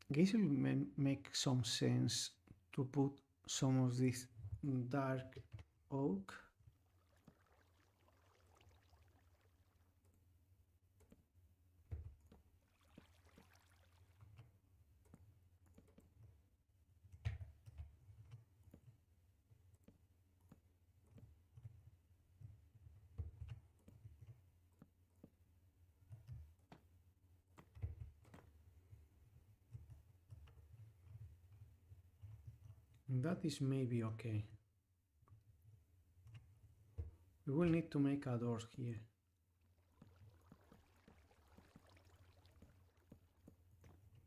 I guess it will make some sense to put some of this dark oak. That is maybe okay. We will need to make a door here.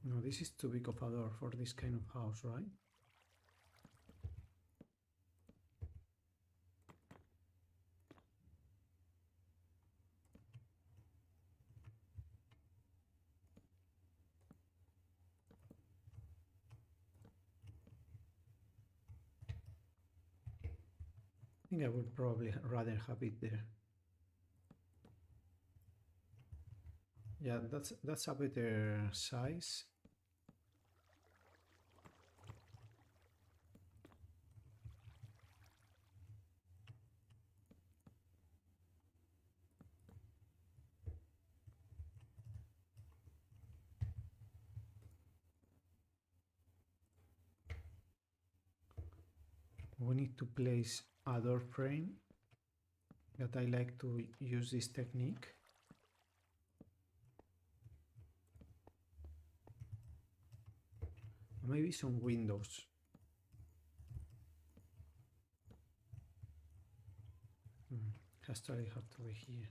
No, this is too big of a door for this kind of house, right? I think I would probably rather have it there. Yeah, that's a better size. We need to place a door frame that I like to use this technique. Maybe some windows. Actually have to be here.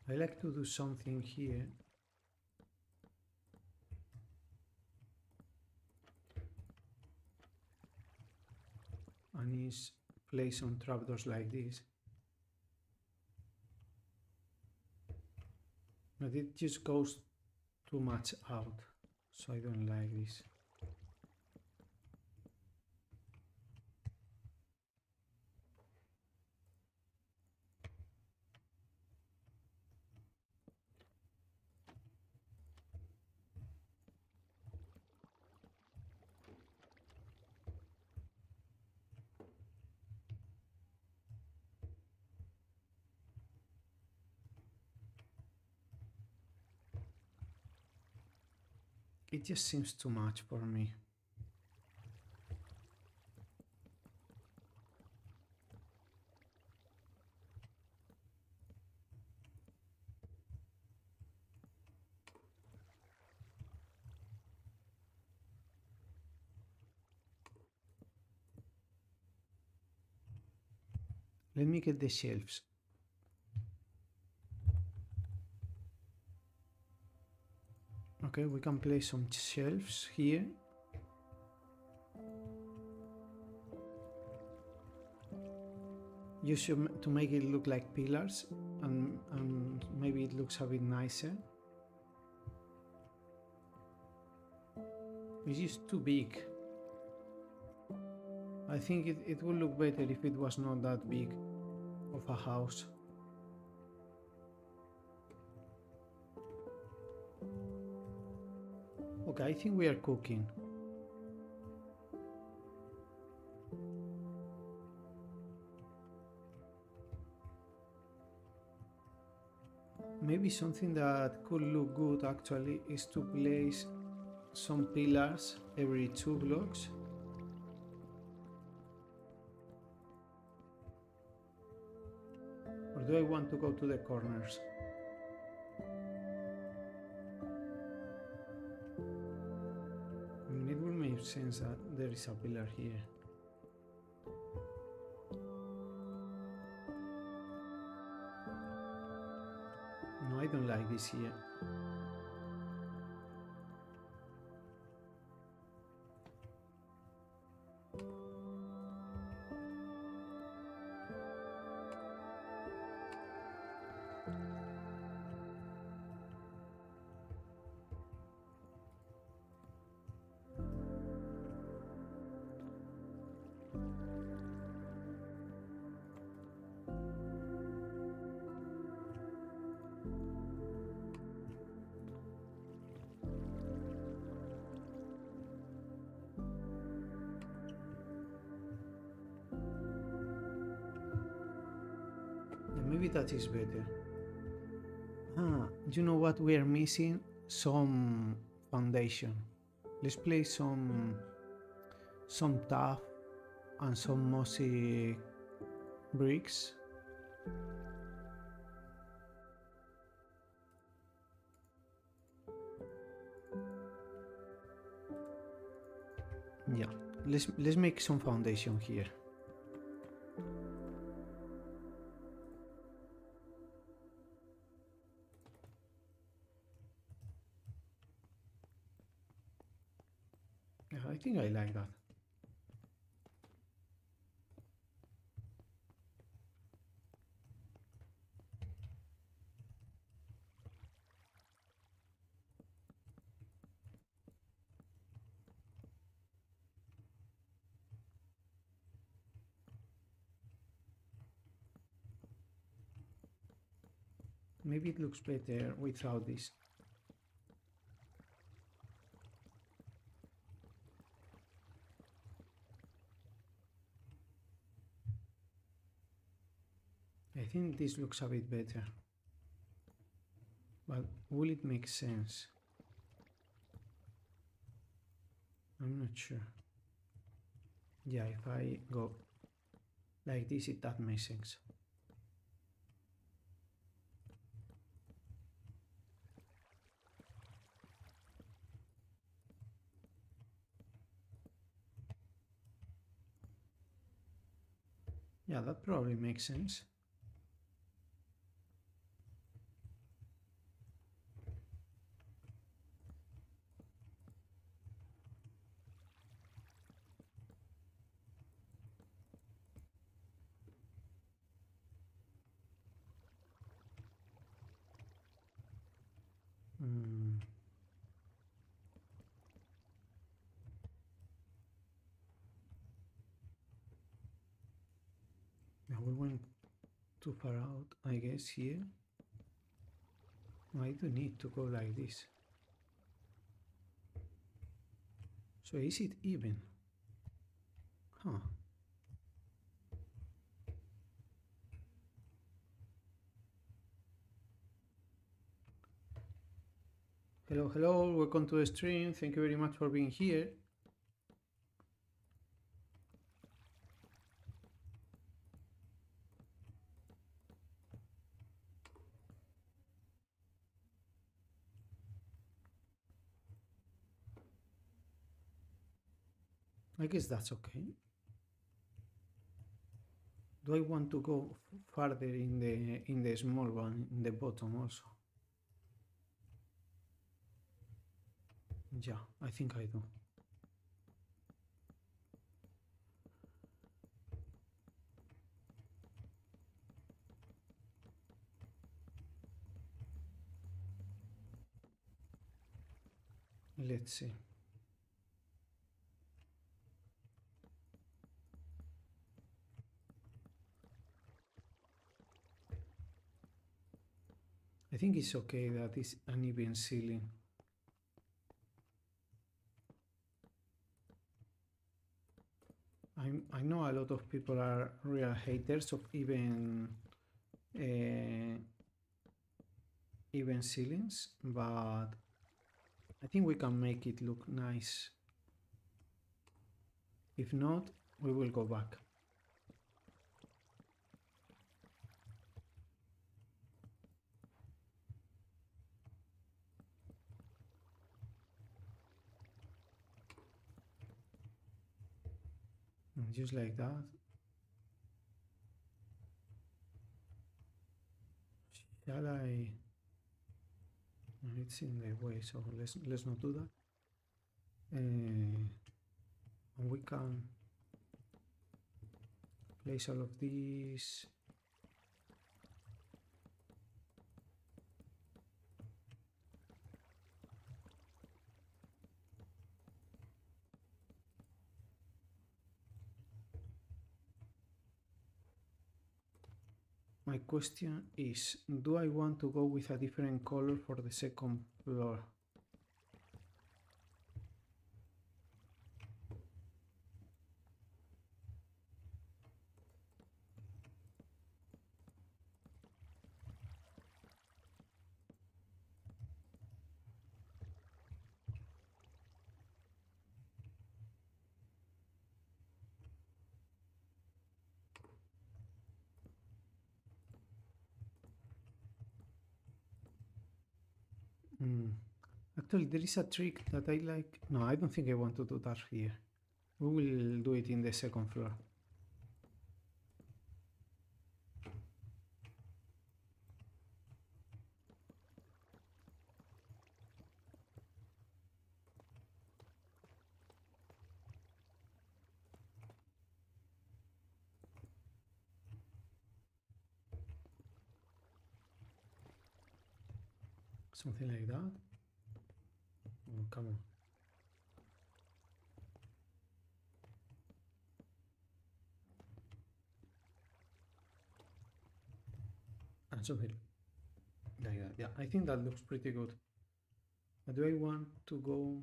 I like to do something here. And is place some trapdoors like this. But it just goes too much out, so I don't like this. It just seems too much for me. Let me get the shelves. Okay, we can place some shelves here. You should to make it look like pillars, and maybe it looks a bit nicer. It's just too big. I think it would look better if it was not that big of a house. Okay, I think we are cooking. Maybe something that could look good actually is to place some pillars every 2 blocks. Or do I want to go to the corners? I mean, it will make sense that there is a pillar here. No, I don't like this here. Maybe that is better. You know what we are missing? Some foundation. Let's place some tuff and some mossy bricks. Yeah, let's make some foundation here. Yeah, I think I like that. Maybe it looks better without this. I think this looks a bit better. But will it make sense? I'm not sure. Yeah, if I go like this, that makes sense. Yeah, that probably makes sense. Mm. Yeah, we went too far out, I guess, here. I do need to go like this. So is it even? Huh. Hello, hello, welcome to the stream. Thank you very much for being here. I guess that's okay. Do I want to go further in the small one, in the bottom also? Yeah, I think I do. Let's see. I think it's okay that it's an even ceiling. I know a lot of people are real haters of uh, even ceilings, but I think we can make it look nice. If not, we will go back. Just like that. Shall I? It's in the way, so let's not do that. And we can place all of these. My question is, do I want to go with a different color for the second floor? Actually, there is a trick that I like. No, I don't think I want to do that here. We will do it in the second floor. Something like that. Oh, come on. And something like that. Yeah, I think that looks pretty good. But do I want to go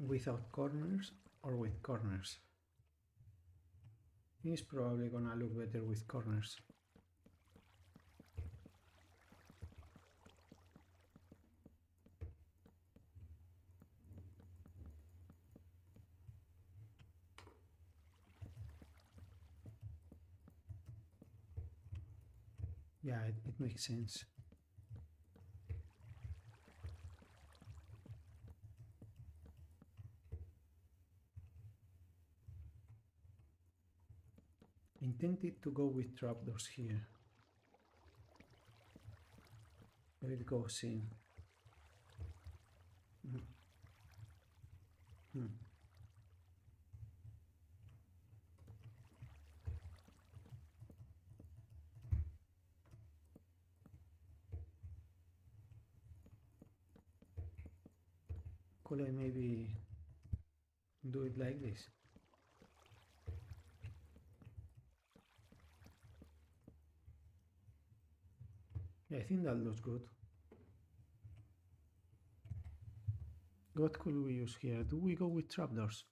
without corners or with corners? It's probably gonna look better with corners. Yeah, it makes sense. Intended to go with trapdoors here. So it goes in. Mm. Hmm. Could I maybe do it like this? Yeah, I think that looks good. What could we use here? Do we go with trapdoors?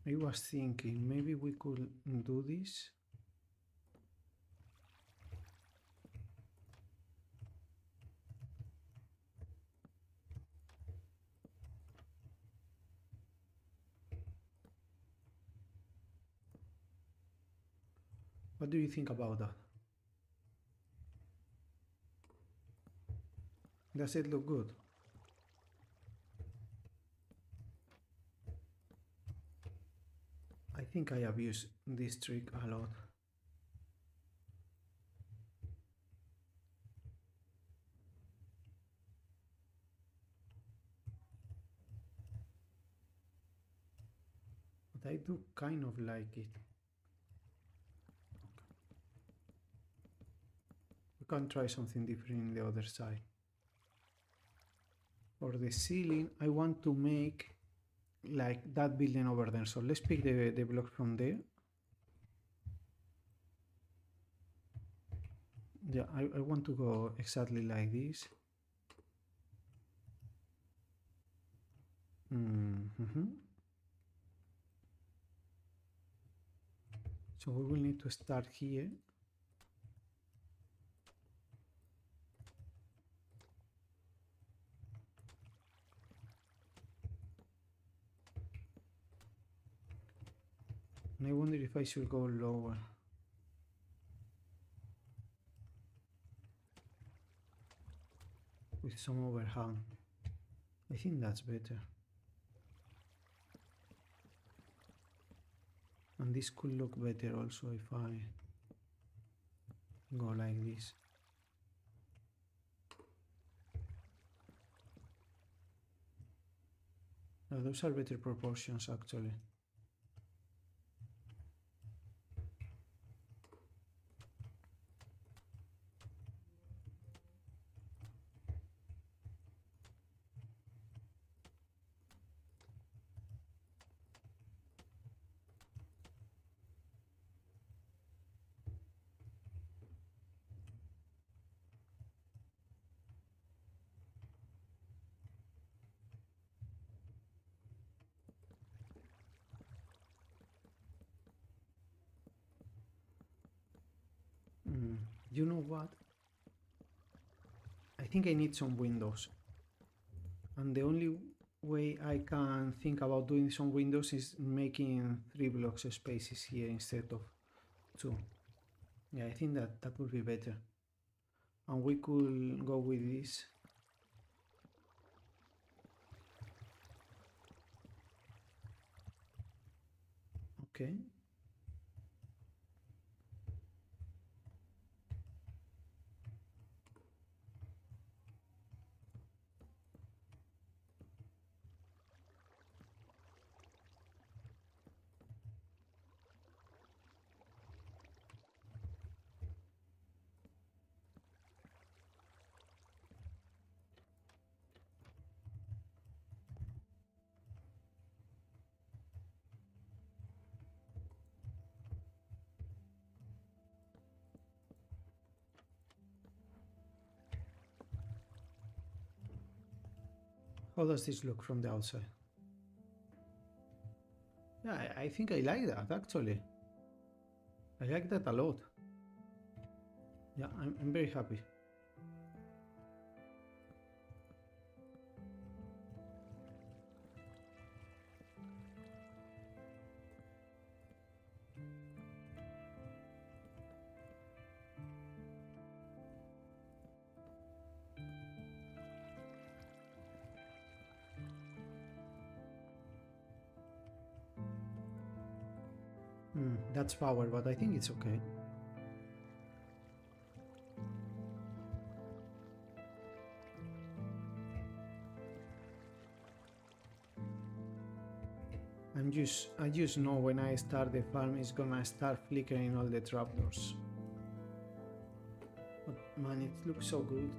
I was thinking maybe we could do this. What do you think about that? Does it look good? I think I abuse this trick a lot. But I do kind of like it. We can try something different in the other side. For the ceiling, I want to make like that building over there. So let's pick the block from there. Yeah, I want to go exactly like this. So we will need to start here. And I wonder if I should go lower. With some overhang. I think that's better. And this could look better also if I go like this. Now those are better proportions actually. You know what? I think I need some windows. And the only way I can think about doing some windows is making 3 blocks of spaces here instead of 2. Yeah, I think that would be better. And we could go with this. Okay. How does this look from the outside? Yeah, I think I like that actually. I like that a lot. Yeah, I'm very happy. That's power, but I think it's okay. I just know when I start the farm it's gonna start flickering all the trapdoors. But man, it looks so good.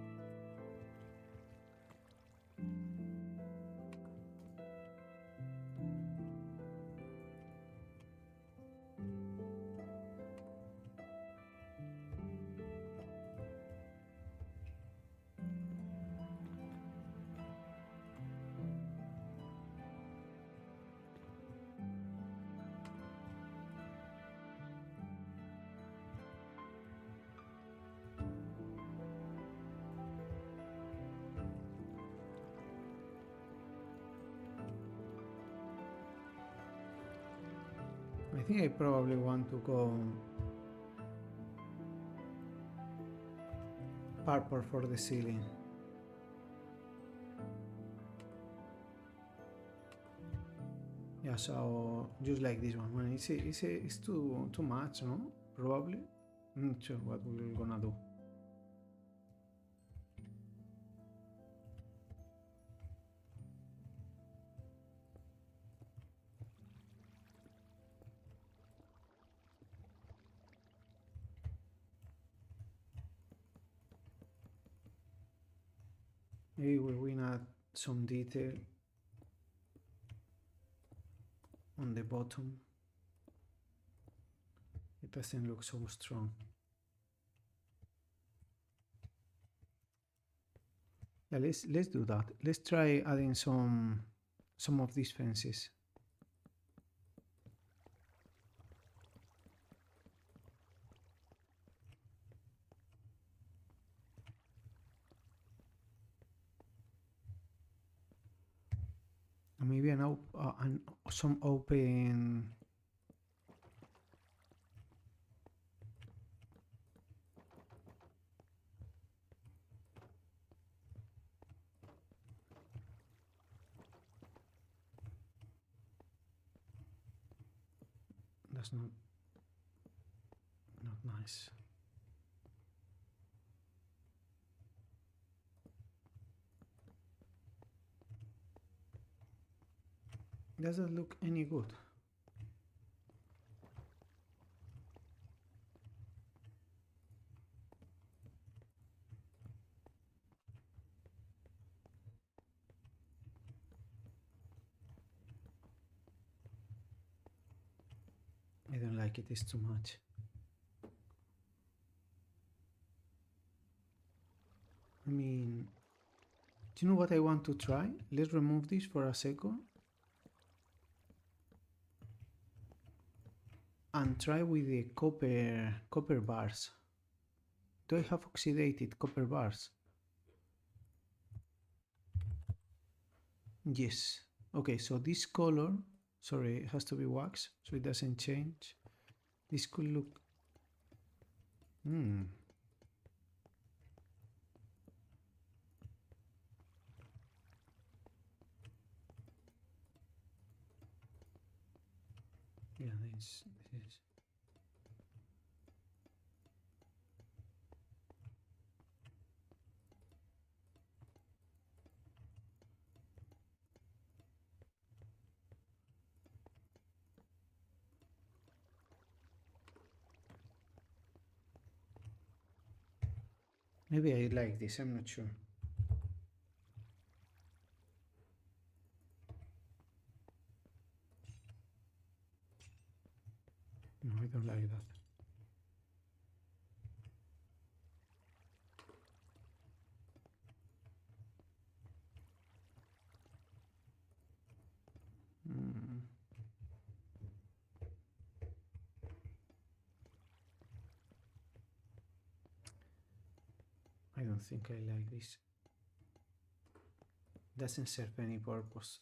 I think I probably want to go purple for the ceiling. Yeah, so just like this one. Well, it's too much, no? Probably. I'm not sure what we're gonna do. Maybe we add some detail on the bottom. It doesn't look so strong. Yeah, let's do that. Let's try adding some of these fences. Maybe some open. That's not nice. Doesn't look any good. I don't like it, it's too much. I mean, do you know what I want to try? Let's remove this for a second. And try with the copper bars. Do I have oxidated copper bars? Yes. Okay, so this color, sorry, it has to be wax, so it doesn't change. This could look... Yeah, this is... Maybe I like this, I'm not sure. No, I don't like that. I don't think I like this. Doesn't serve any purpose.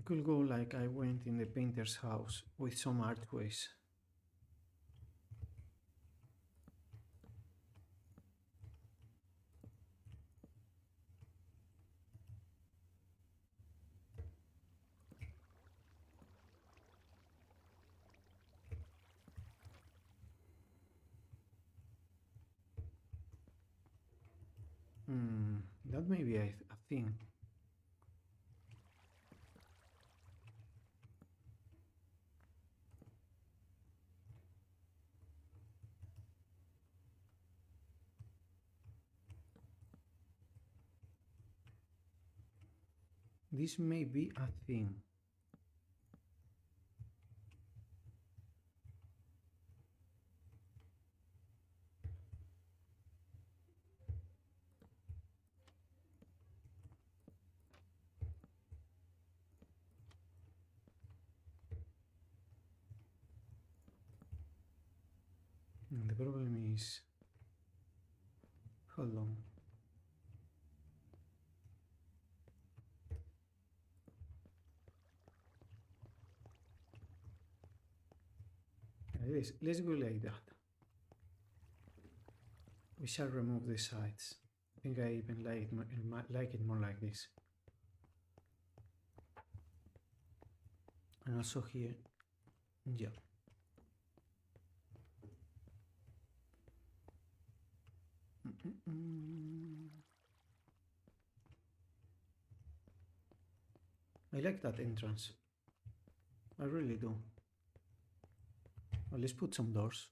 I could go like I went in the painter's house with some archways. That may be a thing. This may be a thing. The problem is, hold on. Let's go like that. We shall remove the sides. I think I even like it more like this. And also here, yeah. I like that entrance. I really do. Well, let's put some doors.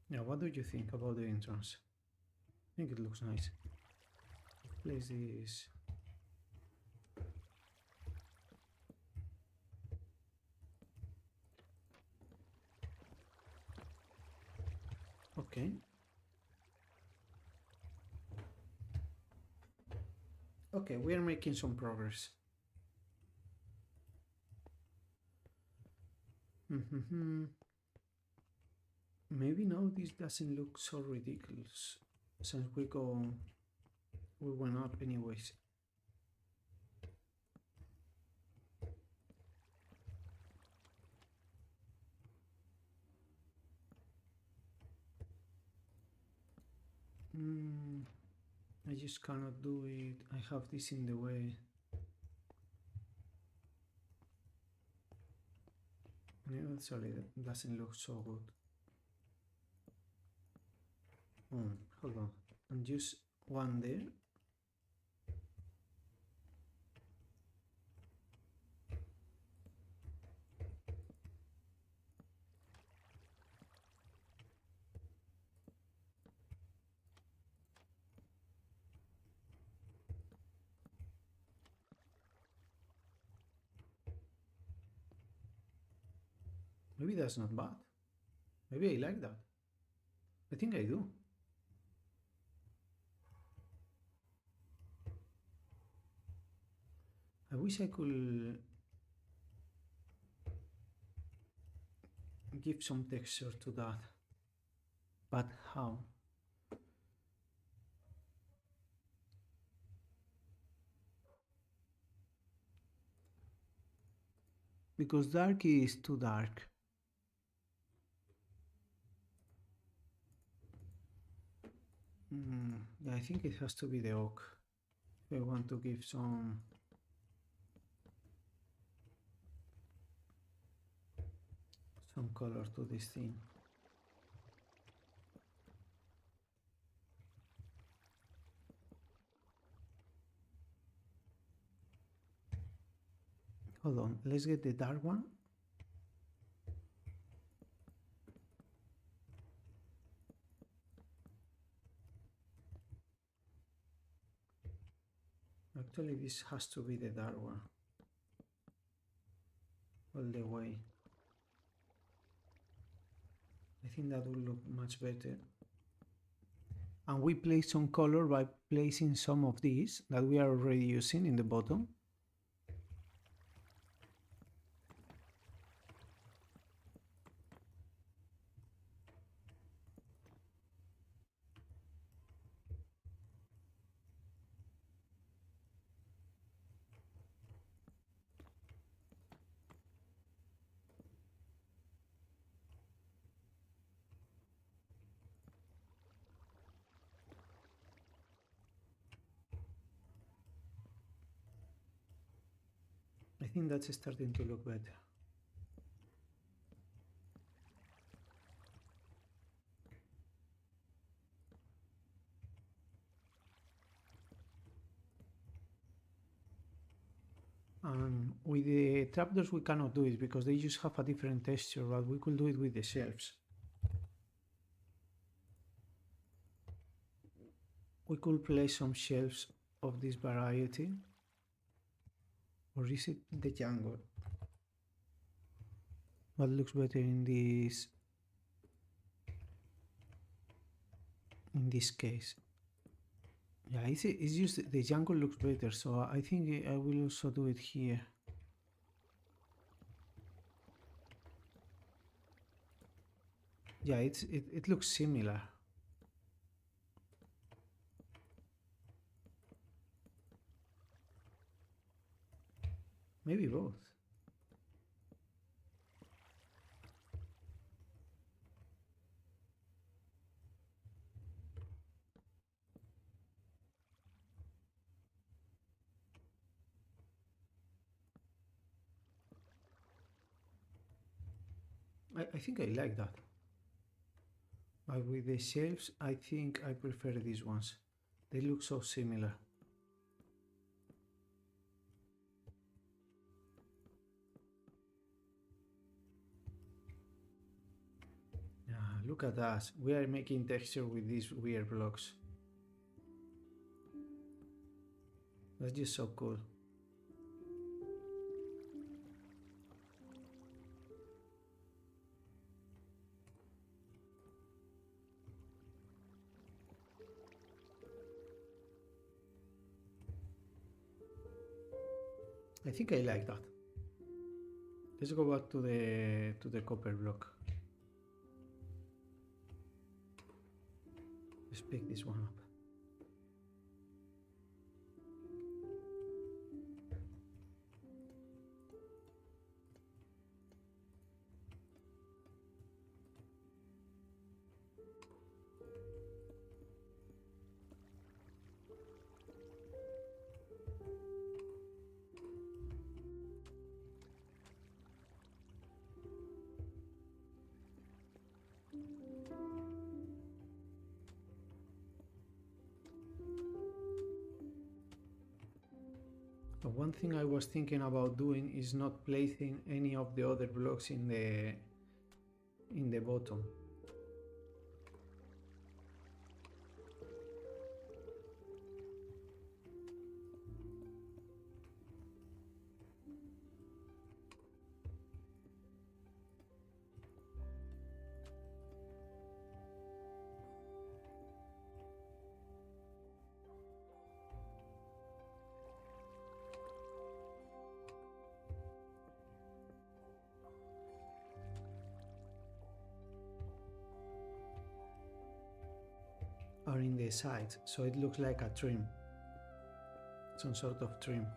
Yeah, what do you think about the entrance? I think it looks nice. Place this. Okay. Okay, we are making some progress. Maybe now this doesn't look so ridiculous since we went up anyways. I just cannot do it. I have this in the way. Yeah, sorry, that doesn't look so good. Hold on. And just one there. Maybe that's not bad. Maybe I like that. I think I do. I wish I could give some texture to that. But how? Because dark is too dark. Yeah, I think it has to be the oak. If I want to give some color to this thing. Hold on, let's get the dark one. Actually, this has to be the dark one. All the way. I think that will look much better. And we place some color by placing some of these that we are already using in the bottom. think that's starting to look better. And with the trapdoors we cannot do it because they just have a different texture, but we could do it with the shelves. We could place some shelves of this variety. Or is it the jungle? What looks better in this case? Yeah, it's just the jungle looks better, so I think I will also do it here. Yeah, it looks similar. Maybe both. I think I like that. But with the shelves, I think I prefer these ones. They look so similar. Yeah, look at us. We are making texture with these weird blocks. That's just so cool. I think I like that. Let's go back to the copper block. Let's pick this one up. But one thing I was thinking about doing is not placing any of the other blocks in the bottom. Or in the sides, so it looks like a trim, some sort of trim.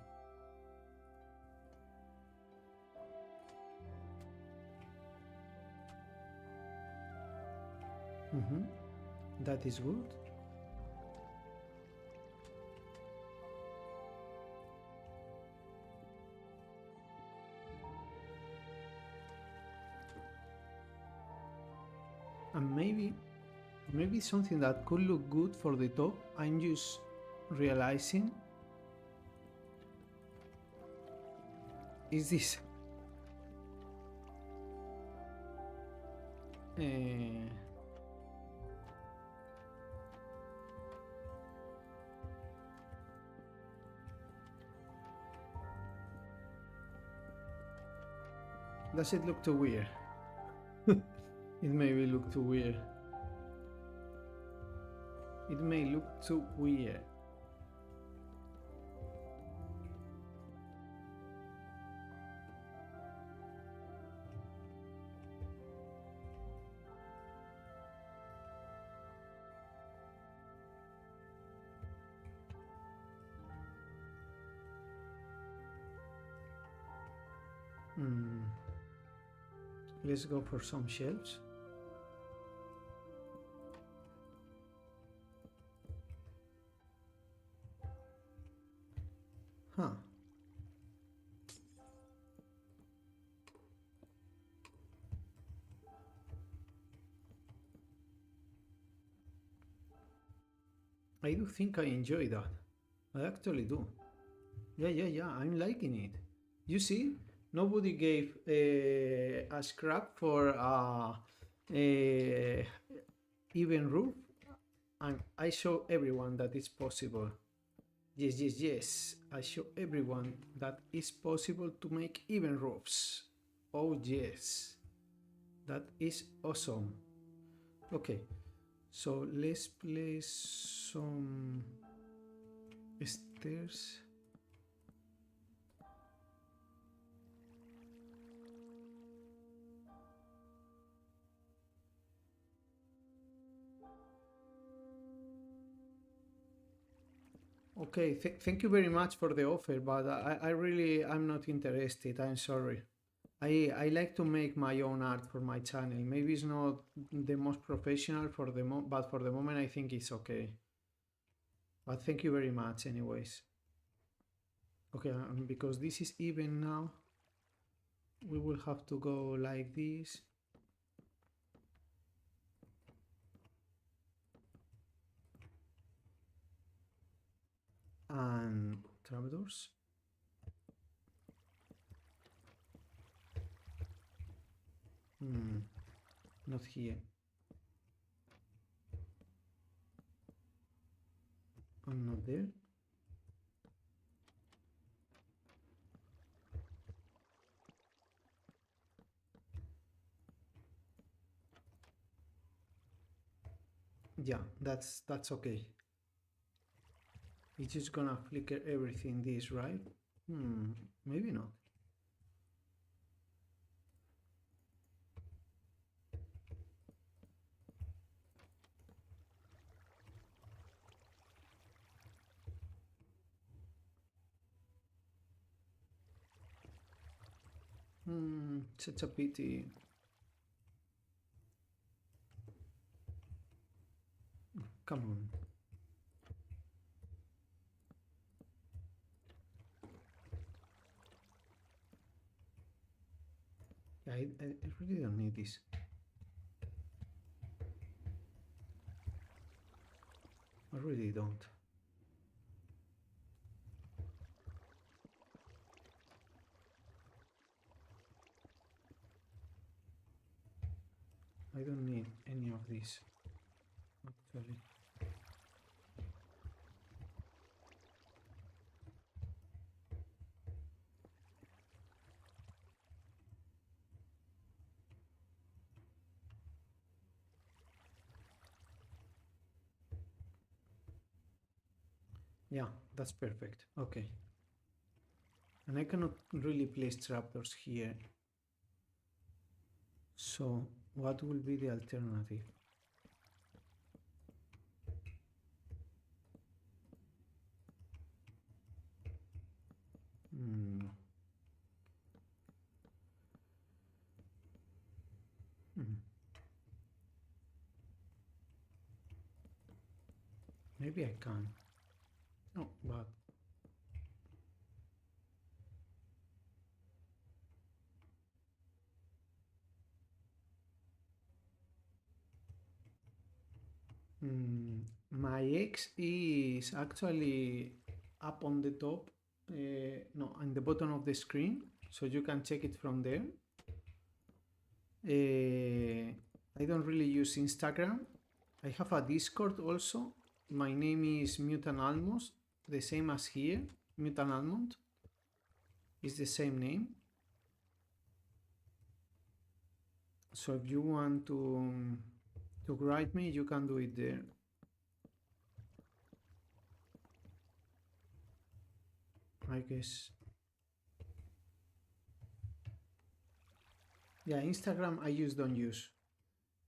That is good. And maybe something that could look good for the top, I'm just realizing, is this. Does it look too weird? It may look too weird. It may look too weird. Let's go for some shelves. Huh. I do think I enjoy that. I actually do. Yeah, I'm liking it. You see, nobody gave a scrap for a even roof, and I show everyone that it's possible. Yes. I show everyone that it's possible to make even roofs. Oh yes, that is awesome. Okay, so let's place some stairs. Okay, thank you very much for the offer, but I really I'm not interested. I'm sorry. I like to make my own art for my channel. Maybe it's not the most professional for the but for the moment I think it's okay. But thank you very much anyways. Okay, because this is even now, we will have to go like this. And trapdoors. Not here. And not there. Yeah, that's okay. It's just gonna flicker everything this, right? Maybe not. Such a pity. Come on. Yeah, I really don't need this. I really don't. I don't need any of this, actually. Yeah, that's perfect. Okay. And I cannot really place trapdoors here. So what will be the alternative? Hmm. Maybe I can. No, but my X is actually up on the top, no, on the bottom of the screen, so you can check it from there. I don't really use Instagram. I have a Discord also. My name is Mutant Almos, the same as here. Mutant Almond is the same name. So if you want to write me, you can do it there. I guess. Yeah, Instagram I don't use.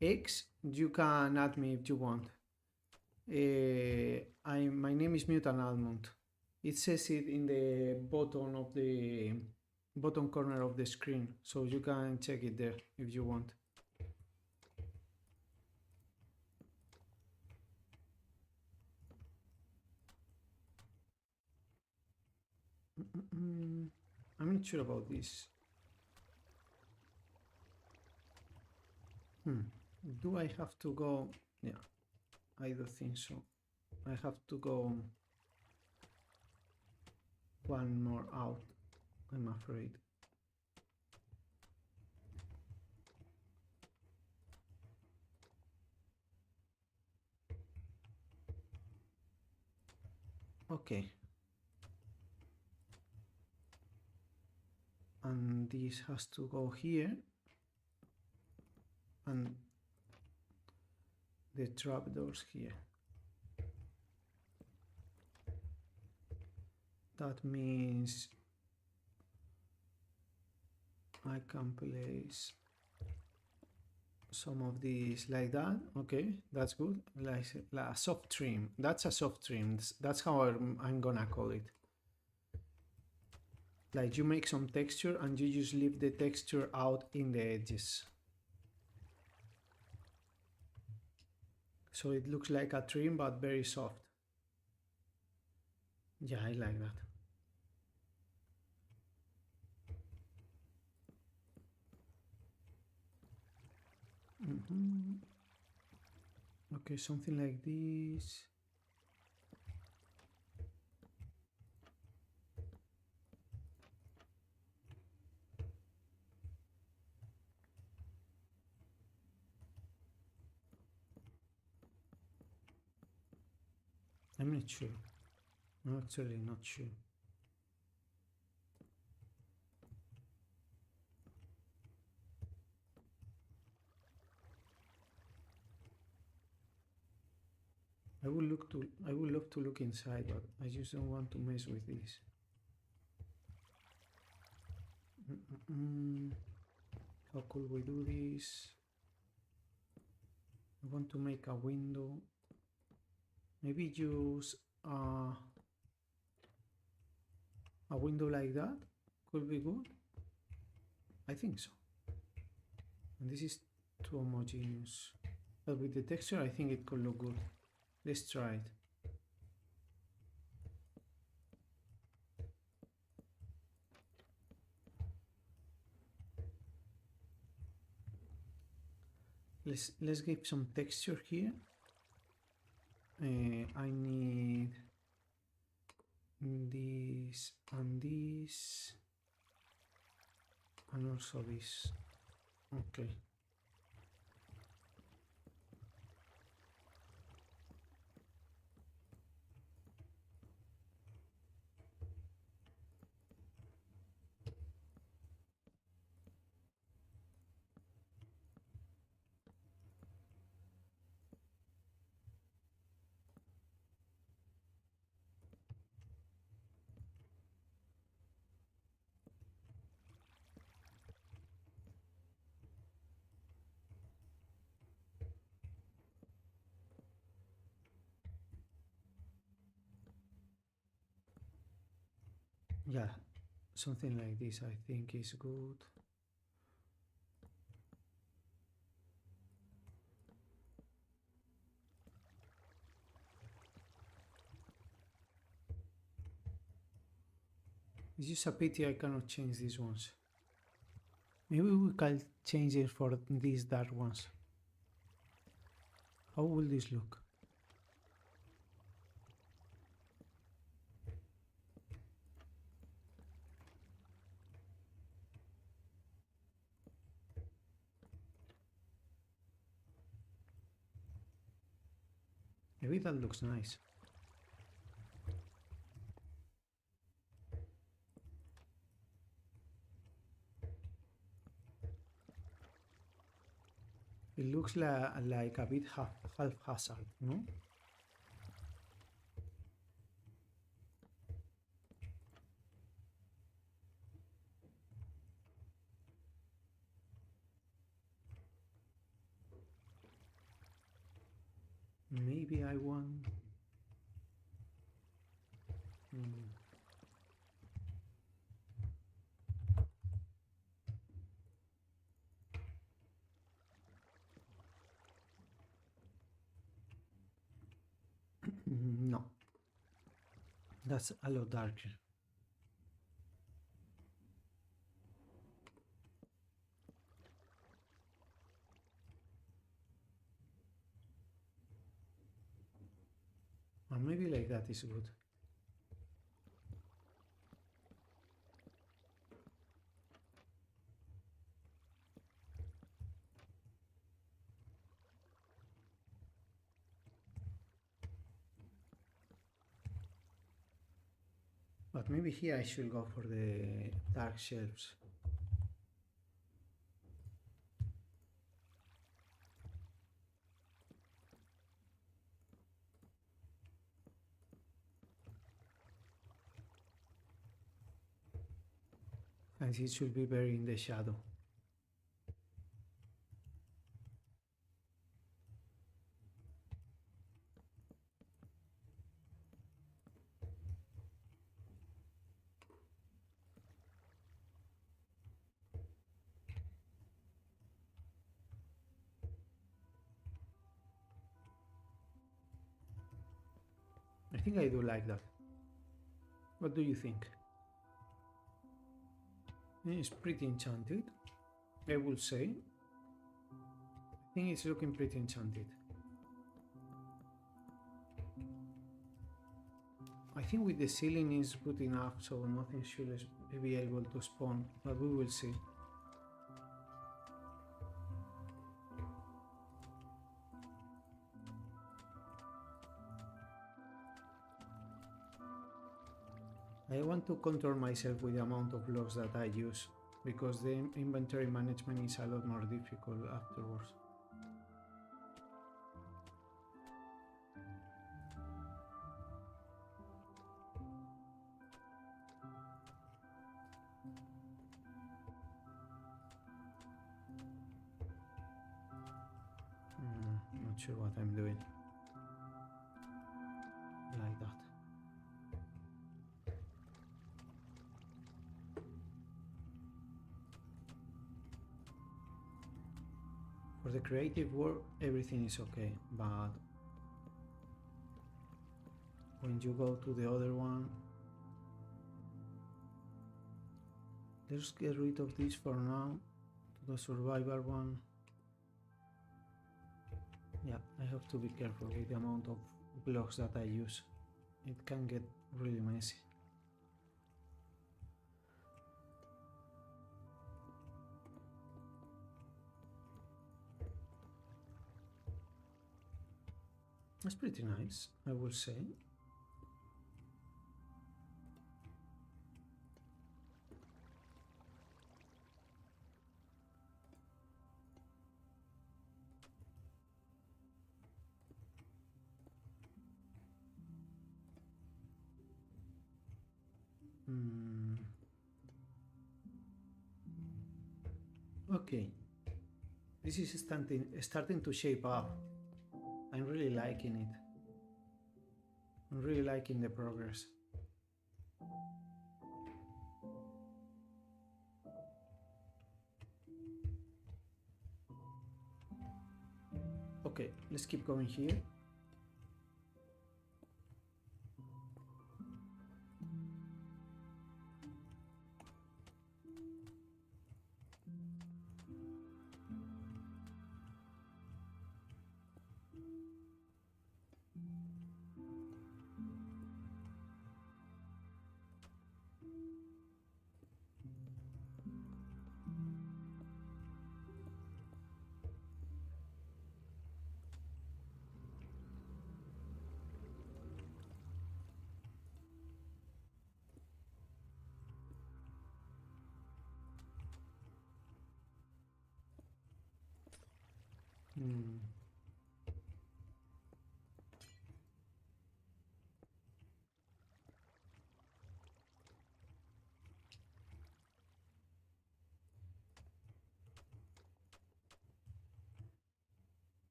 X, you can add me if you want. My name is Mutant Almond. It says it in the bottom corner of the screen, so you can check it there if you want. I'm not sure about this. Do I have to go? Yeah, I don't think so. I have to go one more out, I'm afraid. Okay. And this has to go here, and the trapdoors here. That means I can place some of these like that. Okay, that's good. Like a soft trim. That's a soft trim. That's how I'm gonna call it. Like you make some texture and you just leave the texture out in the edges. So it looks like a trim but very soft. Yeah, I like that. Okay, something like this. I'm not sure. I'm actually not sure. I would love to look inside, but I just don't want to mess with this. How could we do this? I want to make a window. Maybe use a window like that could be good. I think so. And this is too homogeneous. But with the texture, I think it could look good. Let's try it. Let's give some texture here. I need this and this, and also this. Okay. Yeah, something like this I think is good. It's just a pity I cannot change these ones. Maybe we can change it for these dark ones. How will this look? Maybe that looks nice. It looks like a bit haphazard, no? Maybe I want... No, that's a lot darker. Or maybe like that is good. But maybe here I should go for the dark shelves. And it should be very in the shadow. I think I do like that. What do you think? It's pretty enchanted, I will say. I think it's looking pretty enchanted. I think with the ceiling is good enough, so nothing should be able to spawn, but we will see. I want to control myself with the amount of blocks that I use, because the inventory management is a lot more difficult afterwards. Not sure what I'm doing. Like that. For the creative work, everything is okay, but when you go to the other one, let's get rid of this for now. To the survivor one. Yeah, I have to be careful with the amount of blocks that I use. It can get really messy. It's pretty nice, I will say. Okay, this is starting to shape up. I'm really liking it. I'm really liking the progress. Okay, let's keep going here.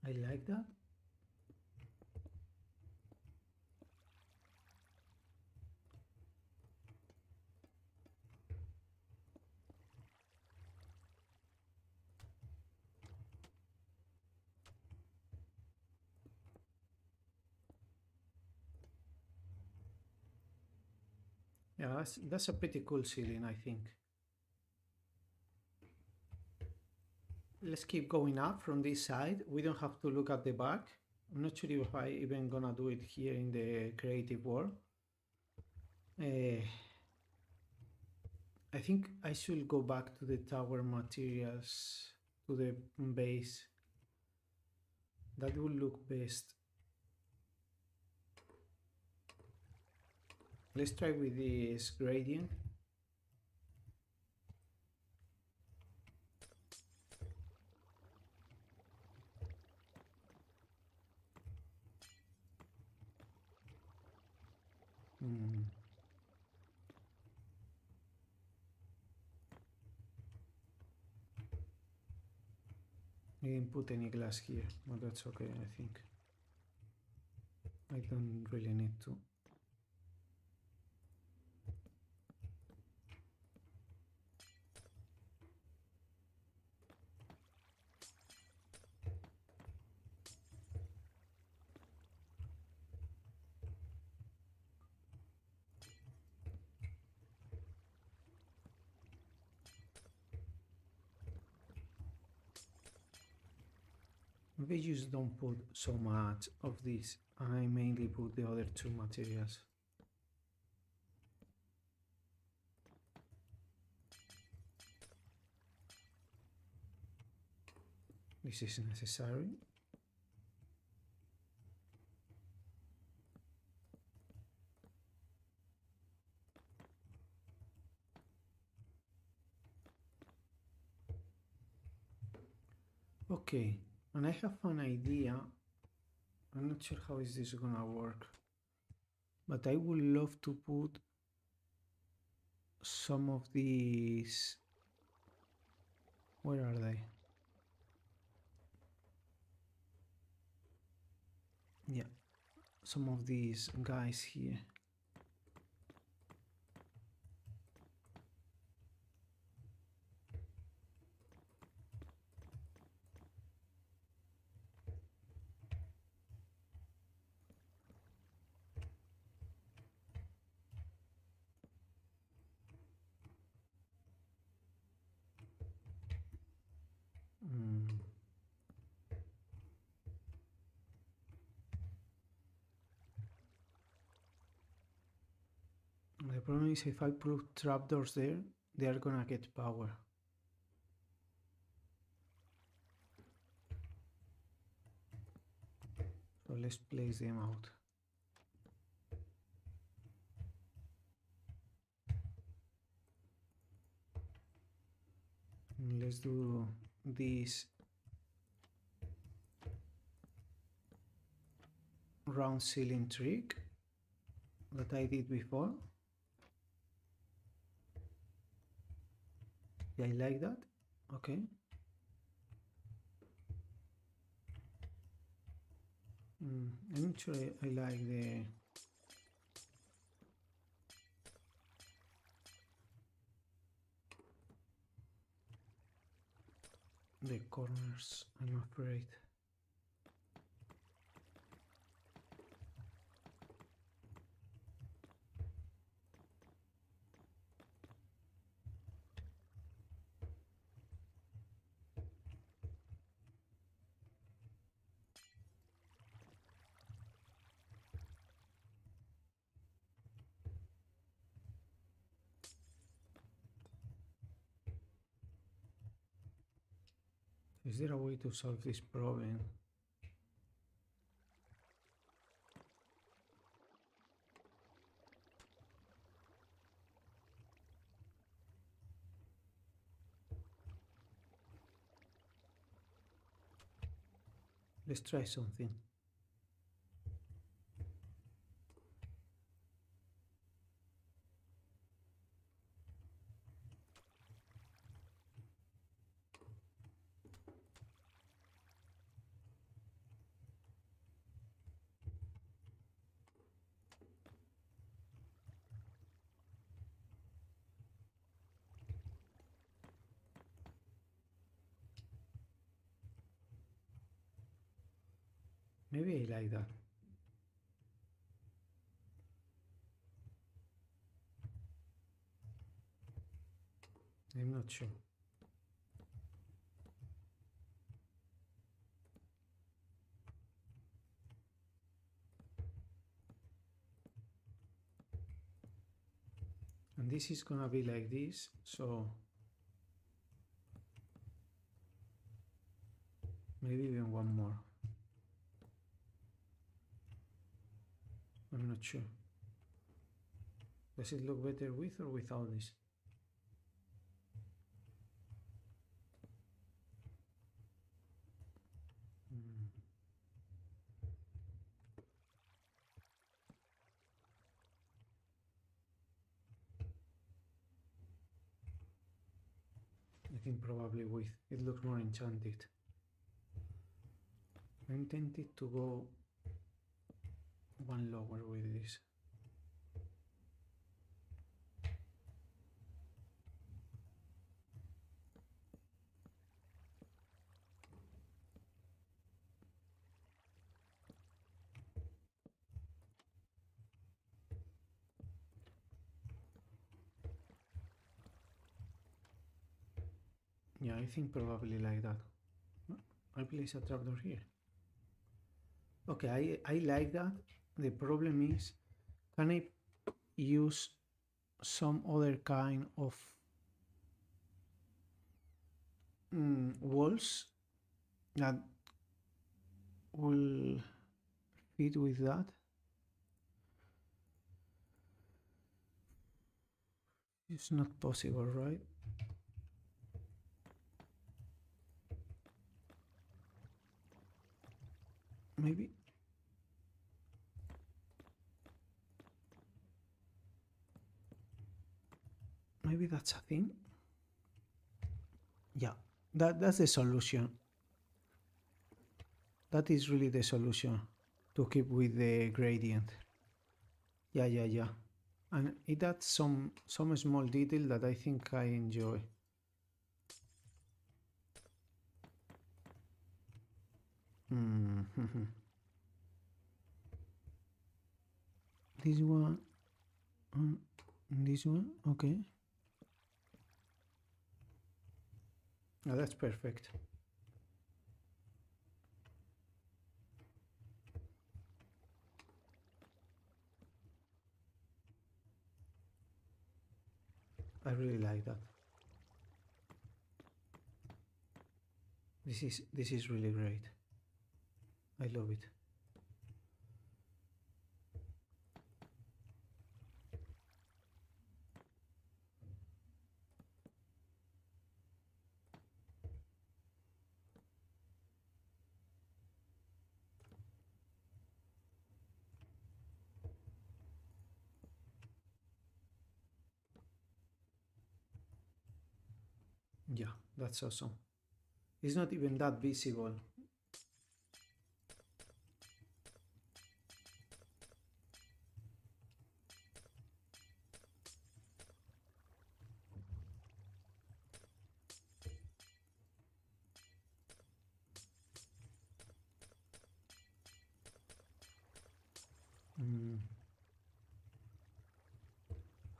I like that. Yeah, that's a pretty cool ceiling, I think. Let's keep going up from this side. We don't have to look at the back. I'm not sure if I even gonna do it here in the creative world. I think I should go back to the tower materials, to the base. That will look best. Let's try with this gradient. I didn't put any glass here, but that's okay, I think. I don't really need to. Maybe just don't put so much of this, and I mainly put the other two materials. This is necessary. Okay, and I have an idea. I'm not sure how is this gonna work, but I would love to put some of these. Where are they? Yeah, some of these guys here. The problem is if I put trapdoors there, they are gonna get power. So let's place them out. And let's do this round ceiling trick that I did before. Yeah, I like that. Okay. I'm not sure I like the corners, I'm afraid. Is there a way to solve this problem? Let's try something. Maybe I like that. I'm not sure. this is gonna be like this, so maybe even one more. I'm not sure. Does it look better with or without this? I think probably with. It looks more enchanted. I'm tempted to go one lower with this. Yeah, I think probably like that. I place a trapdoor here. Okay, I like that. The problem is, can I use some other kind of walls that will fit with that? It's not possible, right? Maybe that's a thing. Yeah, that's the solution. That is really the solution to keep with the gradient. Yeah. And it adds some small detail that I think I enjoy. This one, this one, okay. Oh, that's perfect. I really like that. This is really great. I love it. Yeah, that's awesome. It's not even that visible.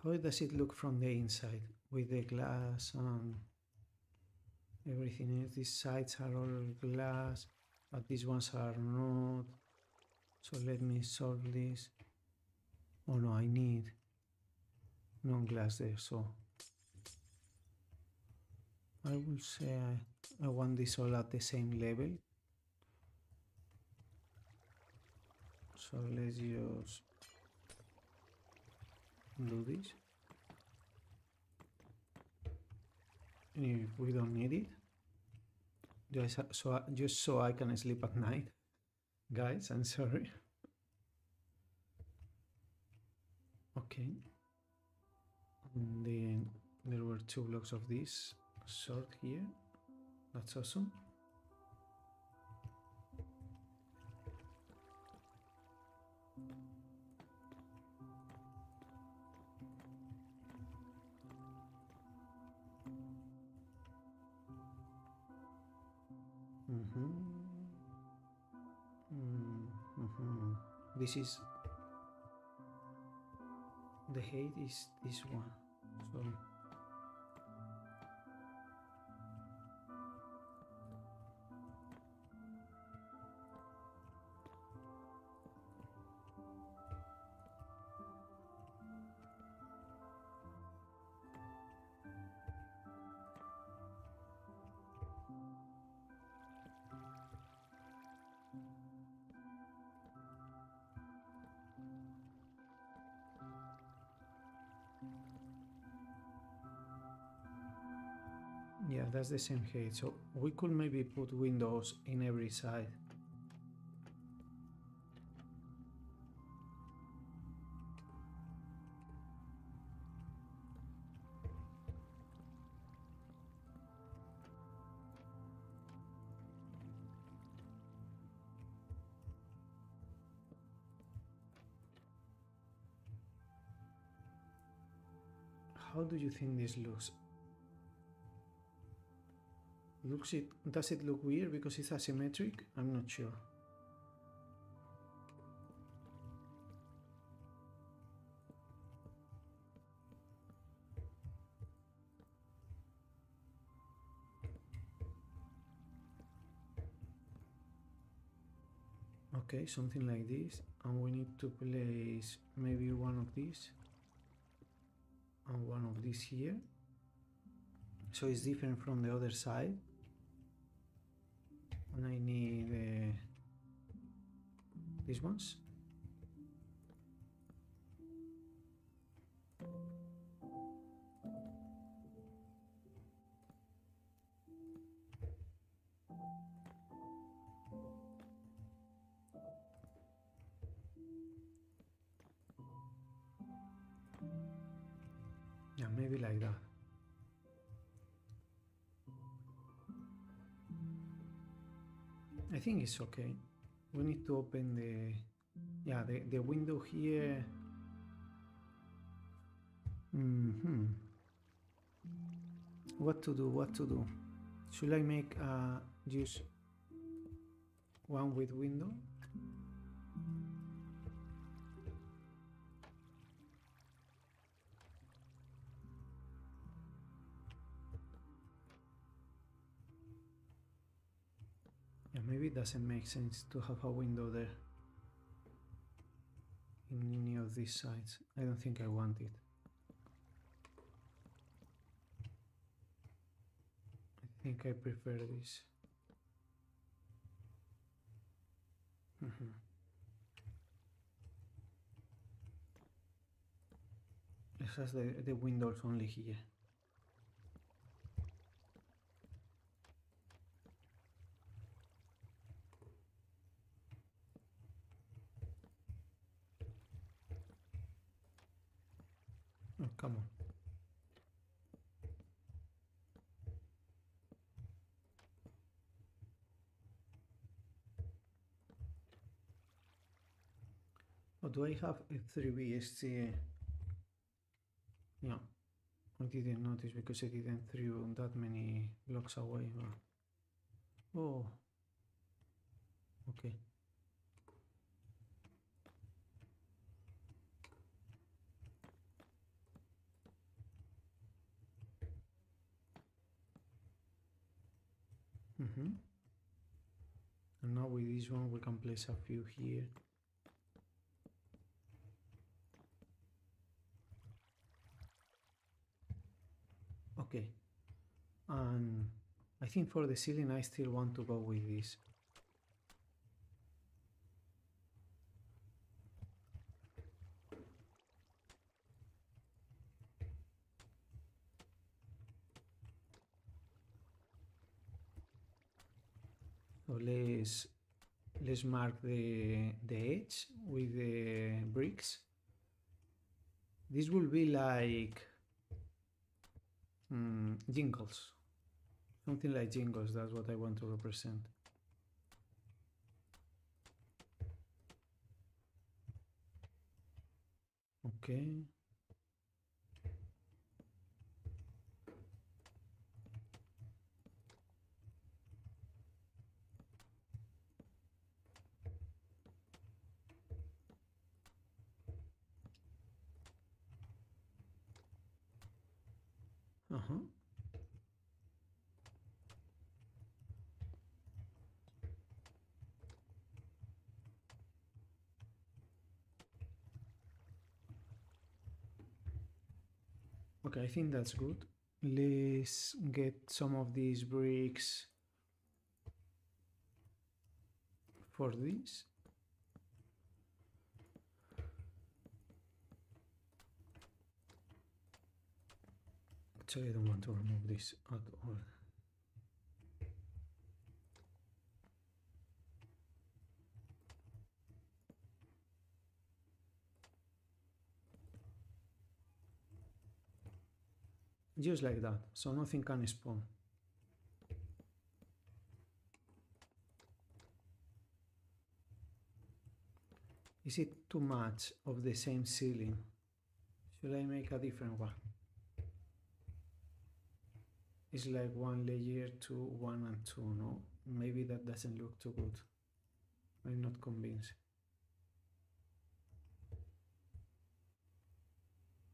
How does it look from the inside with the glass and everything else? These sides are all glass, but these ones are not. So let me solve this. Oh no, I need non-glass there, so I will say I want this all at the same level. So let's just do this. And if we don't need it, just so I can sleep at night. Guys, I'm sorry. Okay. And then there were 2 blocks of this sort here. That's awesome. This is the height is this one. So Yeah, that's the same height. So we could maybe put windows in every side. How do you think this looks? Does it look weird because it's asymmetric? I'm not sure. Okay, something like this, and we need to place maybe one of these and one of these here, so it's different from the other side. And I need these ones. Yeah, maybe like that. I think it's okay. We need to open the window here. What to do? Should I make just one with window? Yeah, maybe it doesn't make sense to have a window there in any of these sides. I don't think I want it. I think I prefer this. It has the windows only here. Oh, come on. Oh, do I have a 3BSC? Yeah, I didn't notice because I didn't throw that many blocks away. Oh, okay. And now with this one we can place a few here. Okay, and I think for the ceiling I still want to go with this. So let's mark the edge with the bricks. This will be like jingles, something like jingles. That's what I want to represent. Okay. Okay, I think that's good. Let's get some of these bricks for this. Actually, I don't want to remove this at all. just like that, so nothing can spawn. Is it too much of the same ceiling? Should I make a different one? It's like one layer, two, one and two, no? Maybe that doesn't look too good. I'm not convinced.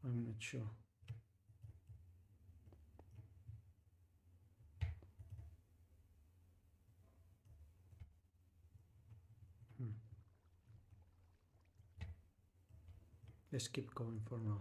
I'm not sure. Hmm. Let's keep going for now.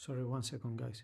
Sorry, 1 second, guys.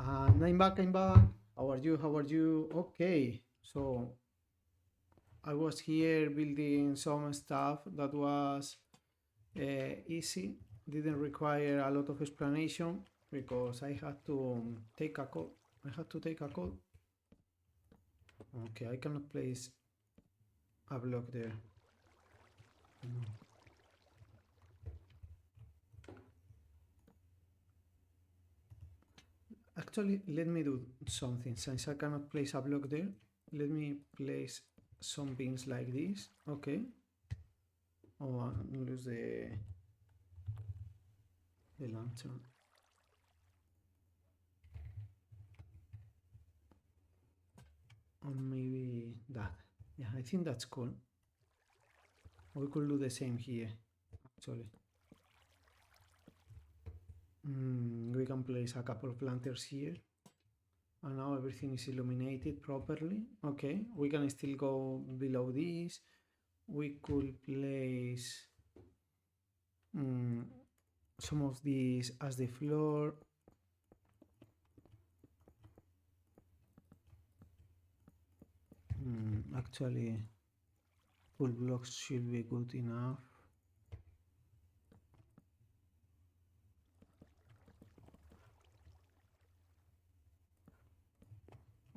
I'm back, I'm back. How are you? How are you? Okay, so I was here building some stuff that was easy, didn't require a lot of explanation because I had to take a code. I had to take a code. Okay, I cannot place a block there. No. Actually, let me do something. Since I cannot place a block there, let me place some pins like this. Okay. Oh, lose the lantern. Or maybe that. Yeah, I think that's cool. We could do the same here, actually. We can place a couple of lanterns here. And now everything is illuminated properly. Okay, we can still go below this. We could place some of these as the floor. Actually, full blocks should be good enough.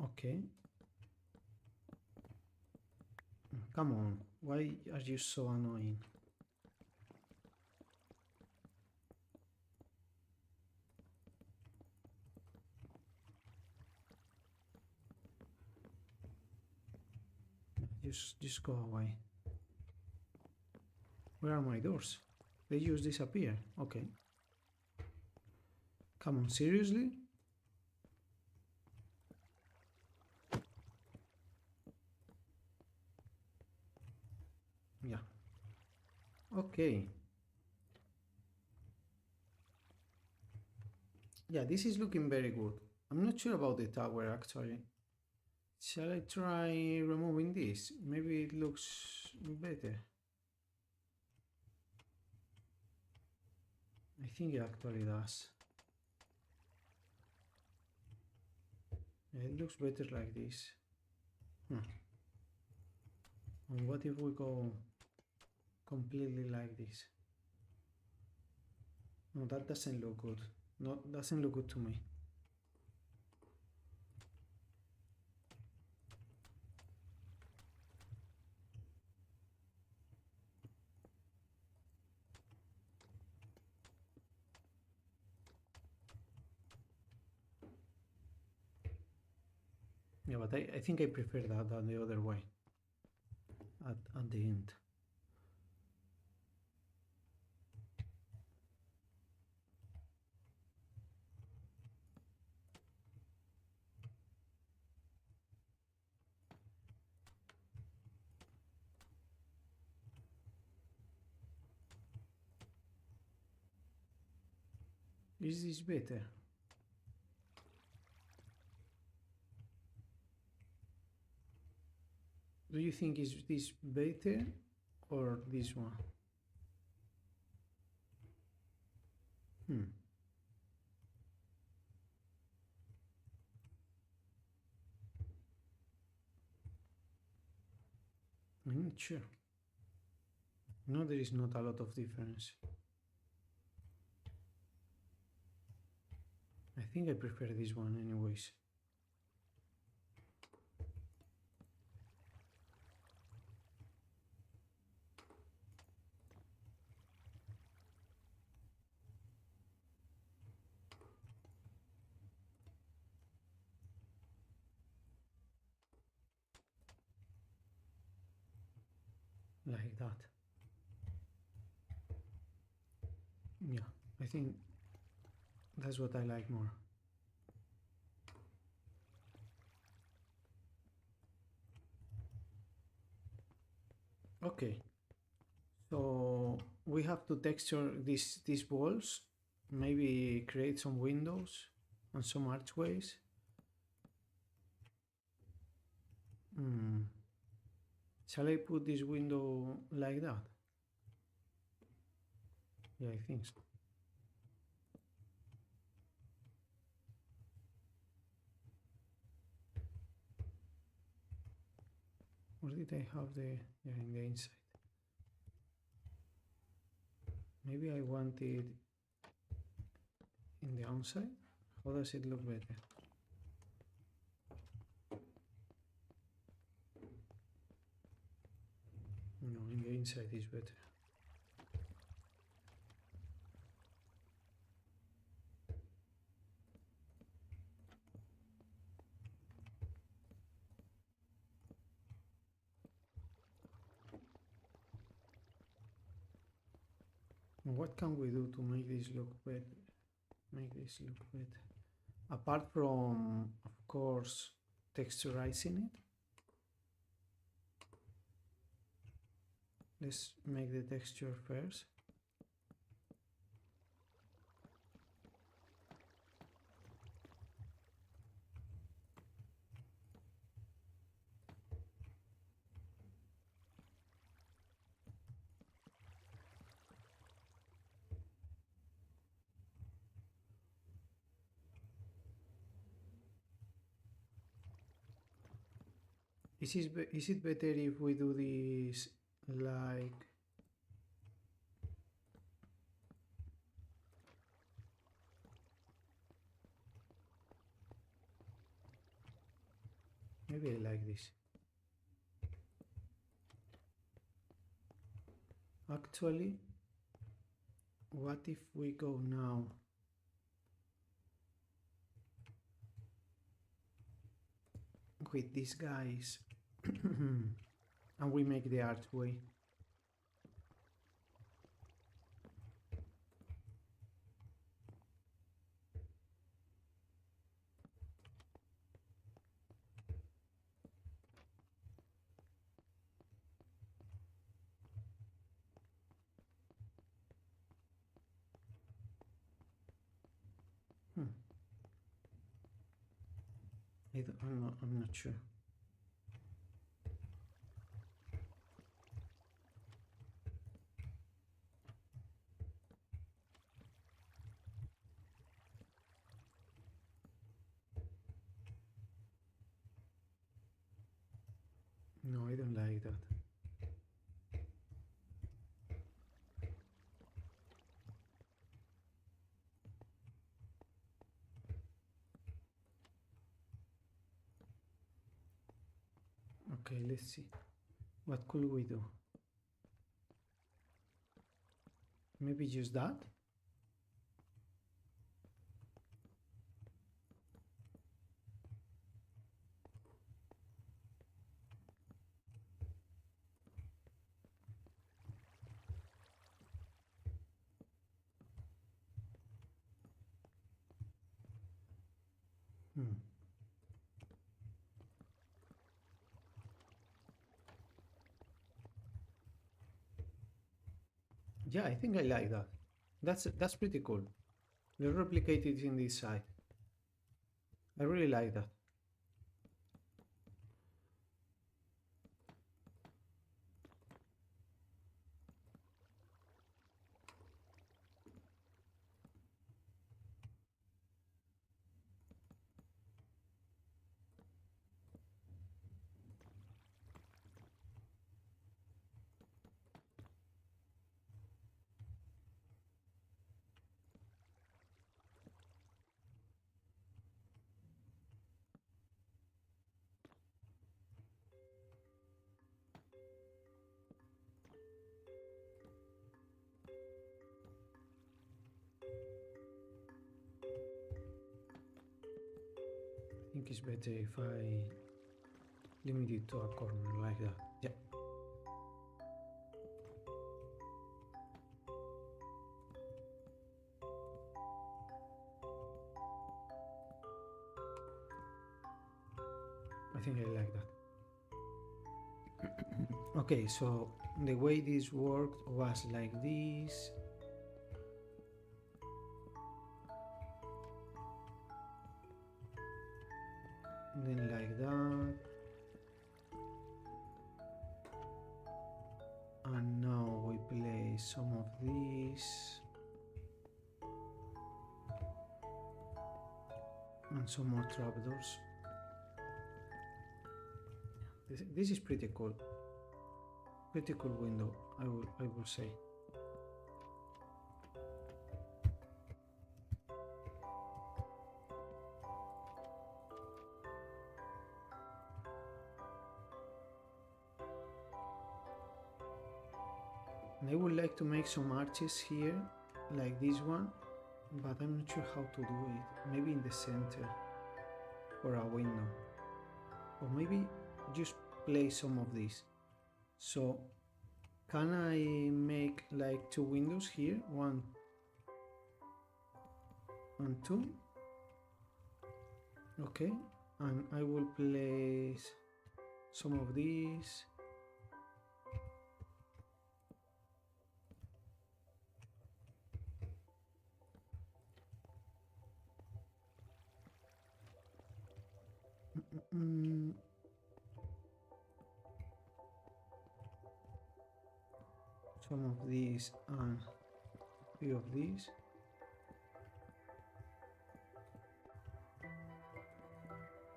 Okay. Come on, why are you so annoying? Just go away. Where are my doors? They just disappear. Okay. Come on, seriously? Yeah. Okay. Yeah, this is looking very good. I'm not sure about the tower actually. Shall I try removing this? Maybe it looks better. I think it actually does. Yeah, it looks better like this. And what if we go completely like this? No, that doesn't look good. No, doesn't look good to me. Yeah, but I think I prefer that than the other way at the end. Is this better? Do you think is this better or this one? I'm not sure. No, there is not a lot of difference. I think I prefer this one anyways. Like that. Yeah, I think that's what I like more. Okay, so we have to texture these walls, maybe create some windows and some archways. Shall I put this window like that? Yeah, I think so. Or did I have the, yeah, in the inside? Maybe I want it in the outside. How does it look better? No, in the inside is better. What can we do to make this look better? Apart from, of course, texturizing it. Let's make the texture first. Is it better if we do this like maybe I like this. Actually, what if we go now with these guys and we make the archway? I'm not sure. No, I don't like that. Okay, let's see. What could we do? Maybe just that? Yeah, I think I like that. That's pretty cool. Let's replicate it in this side. I really like that. I think it's better if I limit it to a corner like that. Yeah. I think I like that. Okay, so the way this worked was like this. Then like that. And now we place some of these. And some more trapdoors. This is pretty cool. Pretty cool window, I will say. And I would like to make some arches here, like this one, but I'm not sure how to do it. Maybe in the center for a window, or maybe just place some of these. So can I make like two windows here, 1 and 2? Okay, and I will place some of these. Some of these and a few of these.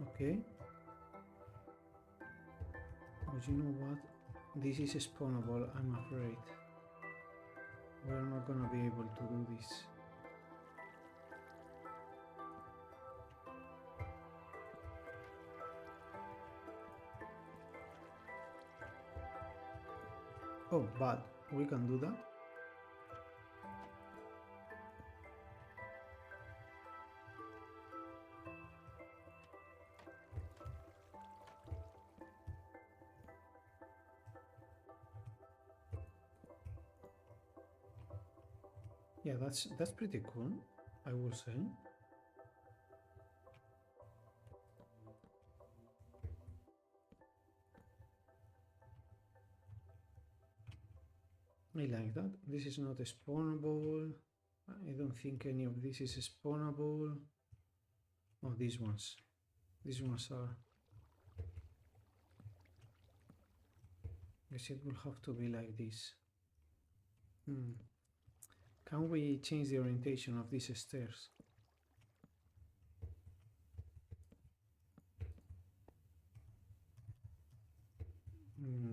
Okay. But you know what? This is spawnable, I'm afraid. We're not gonna be able to do this. Oh, but we can do that. Yeah, that's pretty cool, I will say. I like that. This is not spawnable. I don't think any of this is spawnable. Oh, these ones. These ones are. Guess it will have to be like this. Can we change the orientation of these stairs?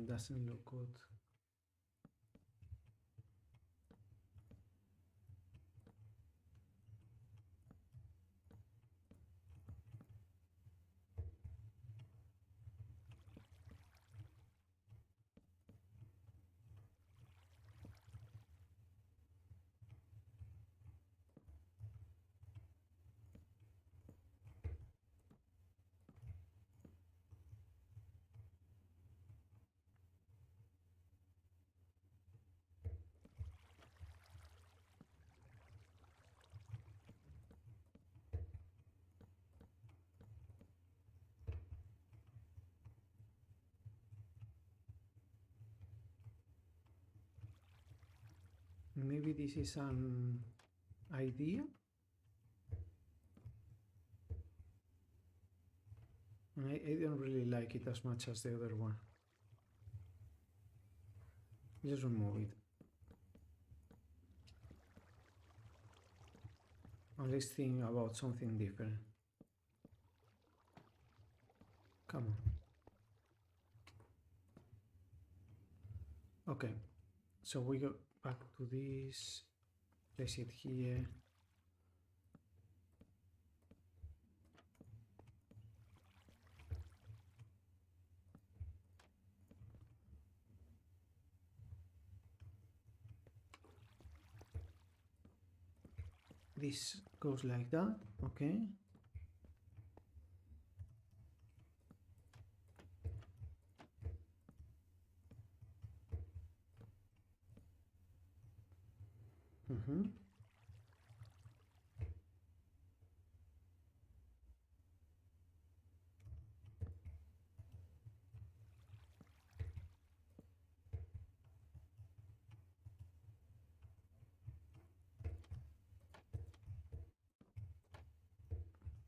Doesn't look good. Maybe this is an idea. I don't really like it as much as the other one. Just remove it. And let's think about something different. Come on. Okay, so we go back to this, place it here. This goes like that, okay.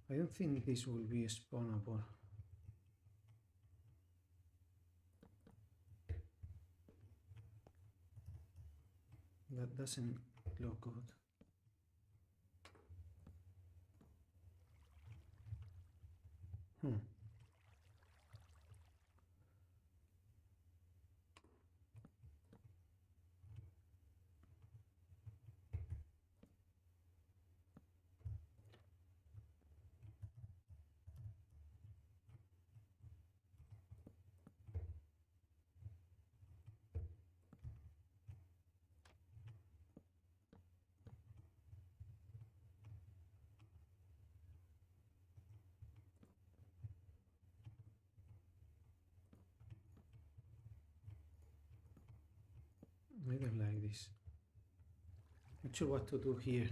I don't think this will be spawnable. That doesn't look good. this. Not sure what to do here.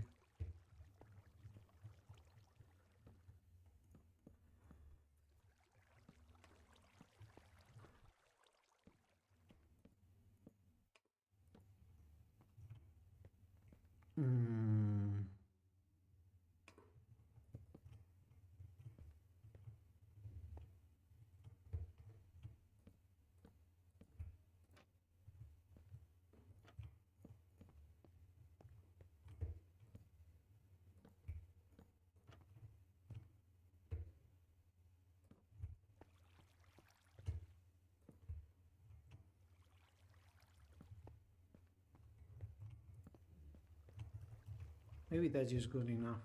Maybe that's just good enough.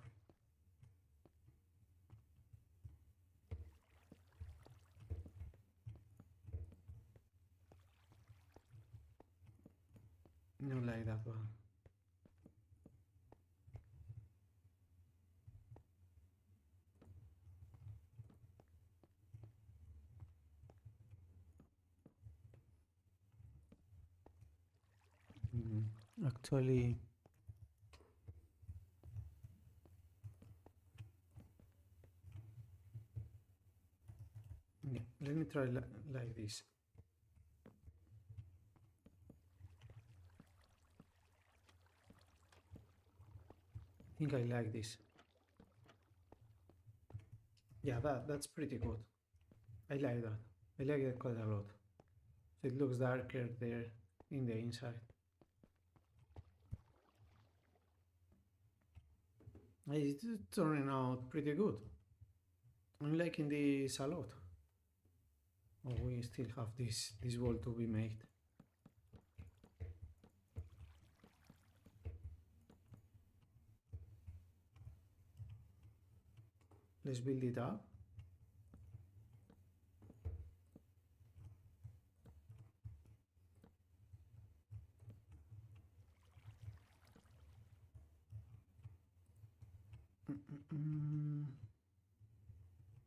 Not like that one. Actually, yeah, let me try like this. I think I like this. Yeah, that's pretty good. I like that. I like it quite a lot. So it looks darker there in the inside. It's turning out pretty good. I'm liking this a lot. Oh, we still have this wall to be made. Let's build it up.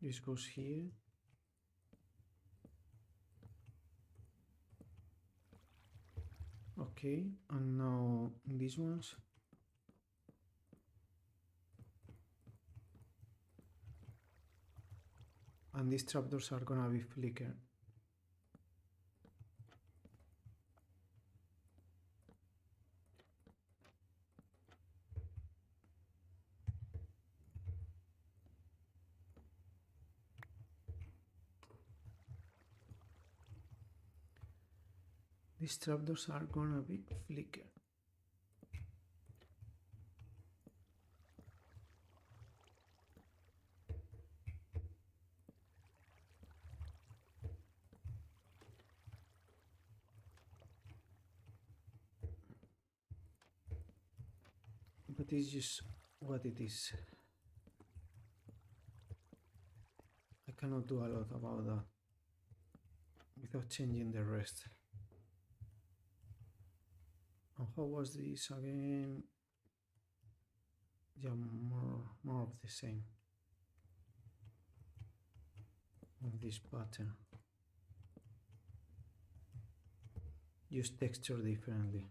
This goes here. Okay, and now these ones. And these trapdoors are gonna be flickered. These trapdoors are gonna be flickered. But it's just what it is. I cannot do a lot about that without changing the rest. And how was this again? Yeah, more of the same. Of this pattern. Use texture differently.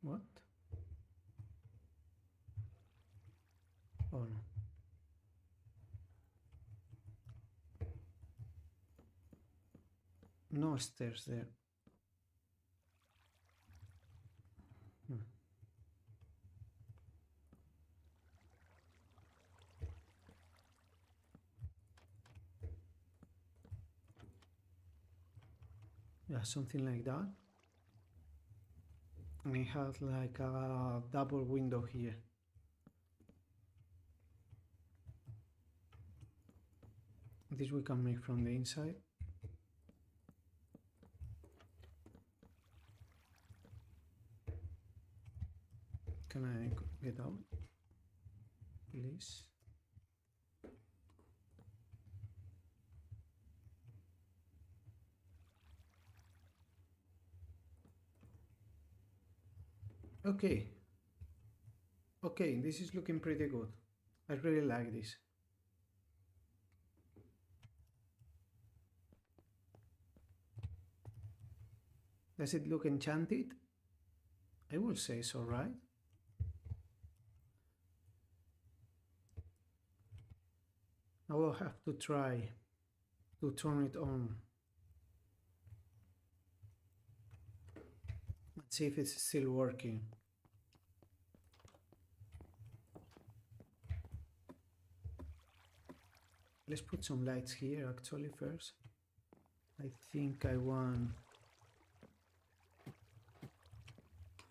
What? Oh no. No stairs there. Yeah, something like that. And it has like a double window here. This we can make from the inside. Can I get out, please? Okay, okay, this is looking pretty good. I really like this. Does it look enchanted? I will say so, right? I will have to try to turn it on and see if it's still working. Let's put some lights here actually first. I think I want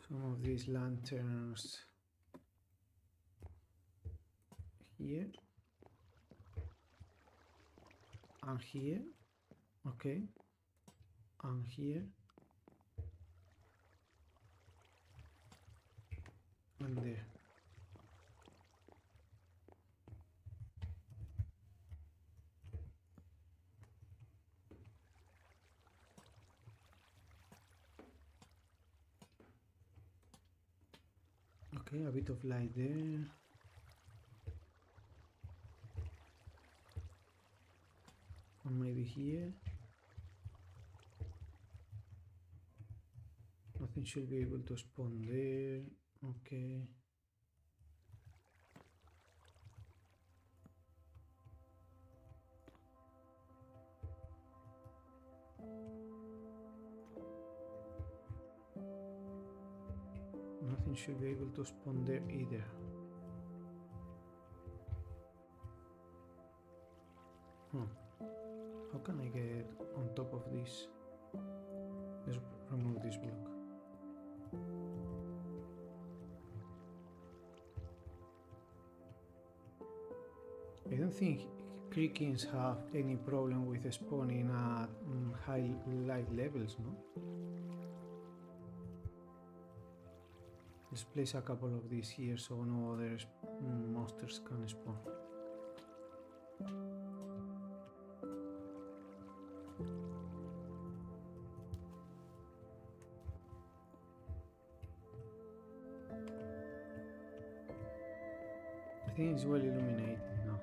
some of these lanterns here and here, okay, and here and there. Okay, a bit of light there. And maybe here. Nothing should be able to spawn there. Okay. Nothing should be able to spawn there either. Huh. How can I get on top of this? Let's remove this block. I don't think creakings have any problem with spawning at high light levels, no? Let's place a couple of these here so no other monsters can spawn. I think it's well illuminated now.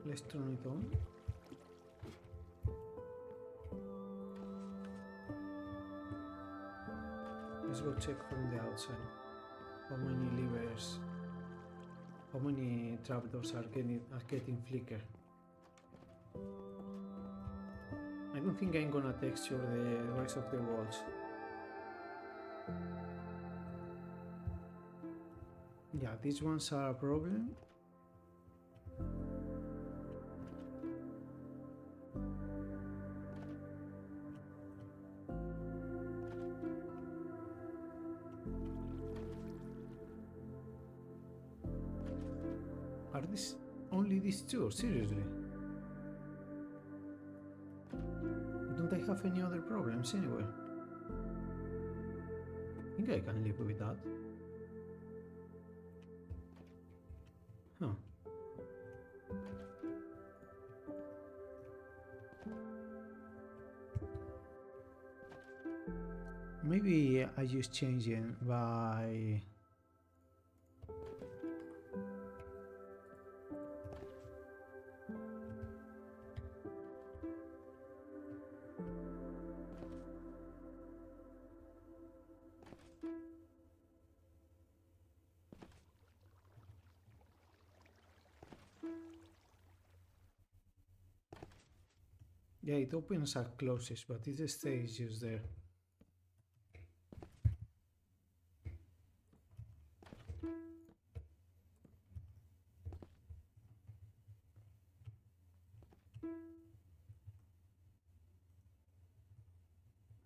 Let's turn it on. Let's go check from the outside. How many levers, how many trapdoors are getting flicker. I don't think I'm gonna texture the rest of the walls. Yeah, these ones are a problem. Are these only these two? Seriously? Don't I have any other problems anyway? I think I can live with that. Huh. Maybe I just change it by... Yeah, it opens and closes, but it stays just there.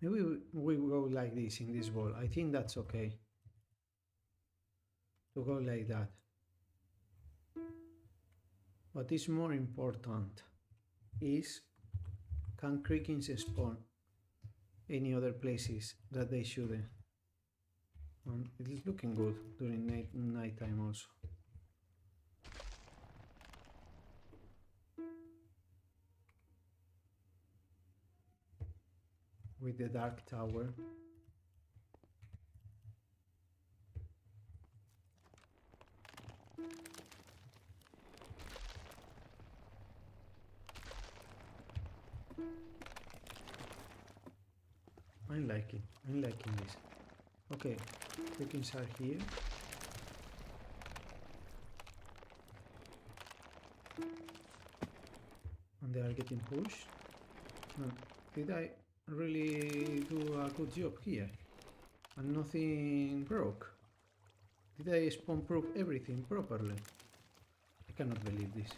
Maybe we go like this in this wall. I think that's okay. To go like that. What is more important is, can creakings spawn any other places that they shouldn't? It is looking good during night time also. with the dark tower. I'm liking this. Okay, creakings are here. And they are getting pushed. No, did I really do a good job here? And nothing broke? Did I spawn proof everything properly? I cannot believe this.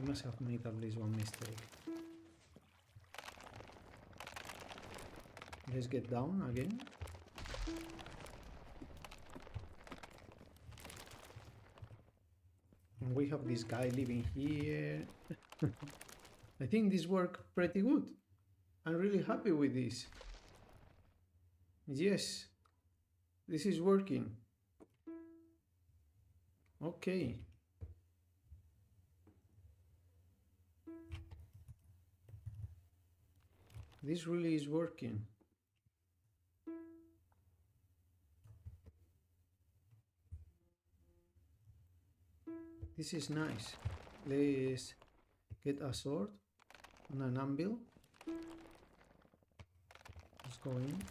I must have made at least one mistake. Let's get down again. And we have this guy living here. I think this worked pretty good. I'm really happy with this. Yes, this is working. Okay. This really is working. This is nice. Let's get a sword and an anvil. Let's go in.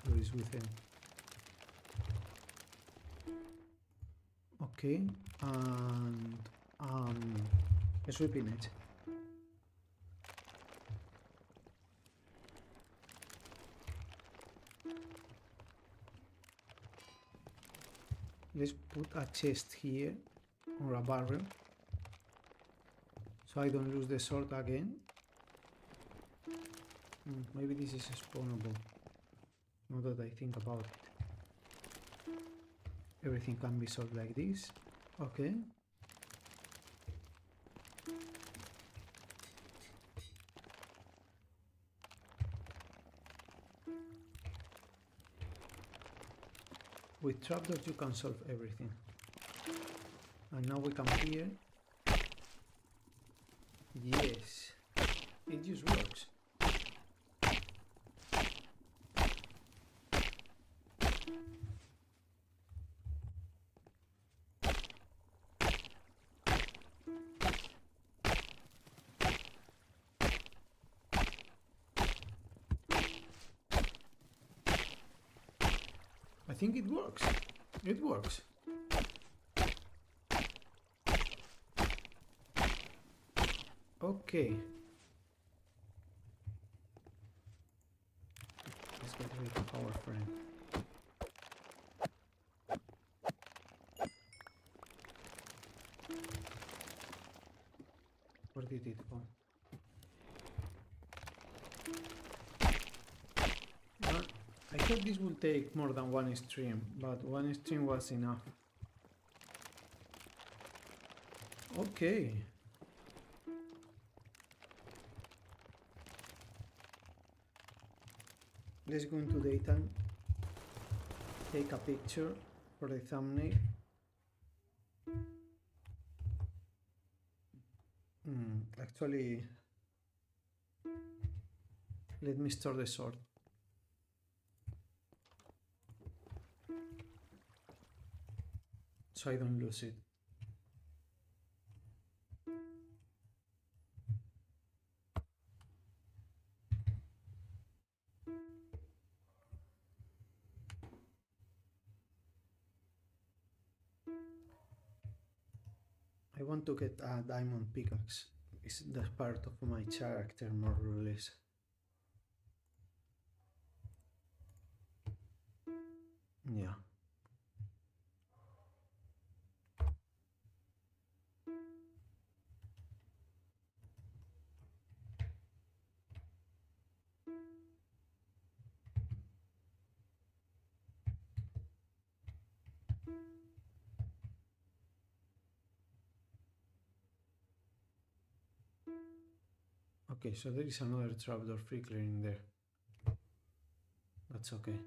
Who is with him? Okay, and a sweeping edge. Let's put a chest here or a barrel so I don't lose the sword again. Maybe this is spawnable. Now that I think about it. Everything can be sold like this. Okay. With trapdoors you can solve everything. And now we come here. Yes, it just works. I think it works. It works. Okay. Let's get rid of our friend. Where did it go? I thought this would take more than one stream, but one stream was enough. Okay. Let's go into daytime. Take a picture for the thumbnail. Actually, let me store the sword. So I don't lose it. I want to get a diamond pickaxe. It's the part of my character, more or less. Yeah. Okay, so there is another trapdoor flickering there. That's okay.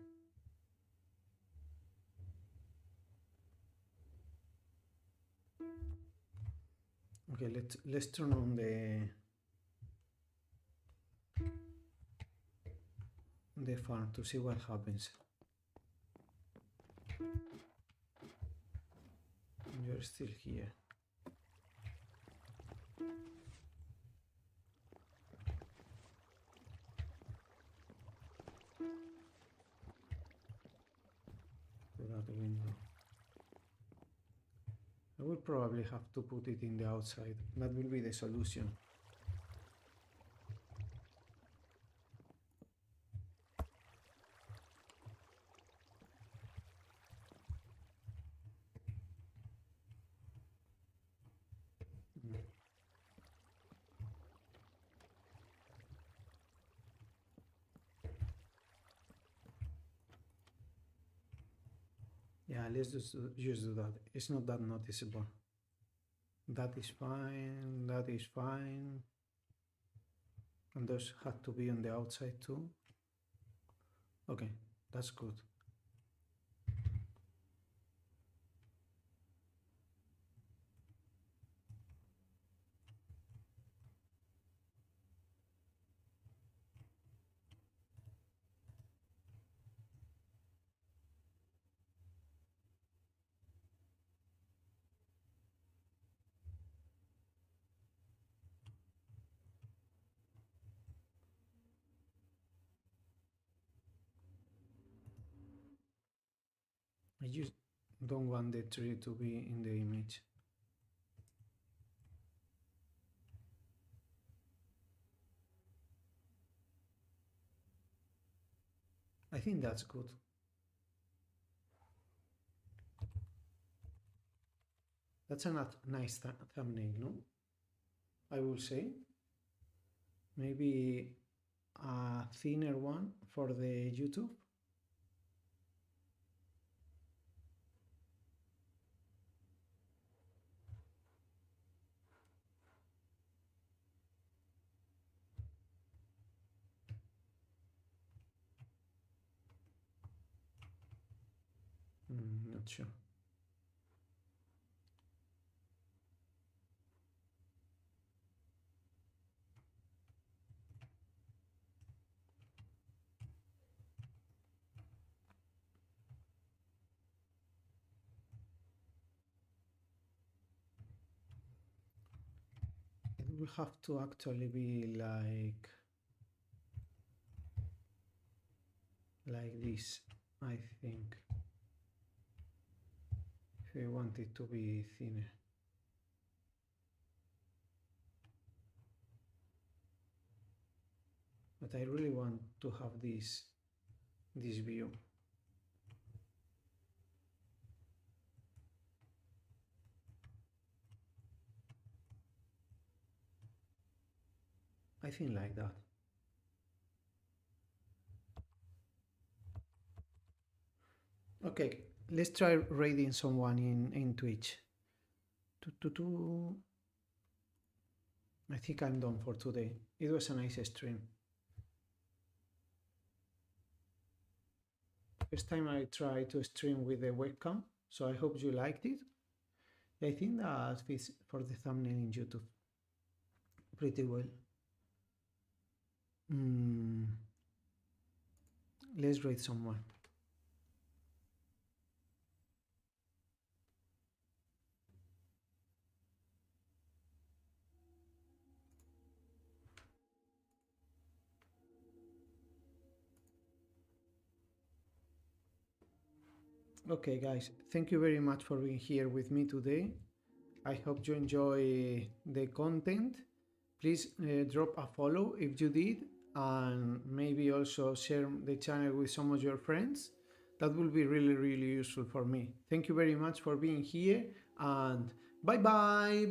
Okay, let's turn on the farm to see what happens. You're still here. Through that window. I will probably have to put it in the outside. That will be the solution. Mm. Yeah, let's just do that. It's not that noticeable. That is fine. That is fine. And those had to be on the outside too. Okay, that's good. I just don't want the tree to be in the image. I think that's good. That's a nice thumbnail, no? I will say. Maybe a thinner one for the YouTube. Not sure. It will have to actually be like this, I think, if I want it to be thinner. But I really want to have this view. I think like that. Okay, let's try raiding someone in Twitch. I think I'm done for today. It was a nice stream. First time I try to stream with the webcam, so I hope you liked it. I think that fits for the thumbnail in YouTube pretty well. Let's raid someone. Okay guys, thank you very much for being here with me today. I hope you enjoy the content. Please drop a follow if you did, and maybe also share the channel with some of your friends. That will be really useful for me. Thank you very much for being here, and bye bye.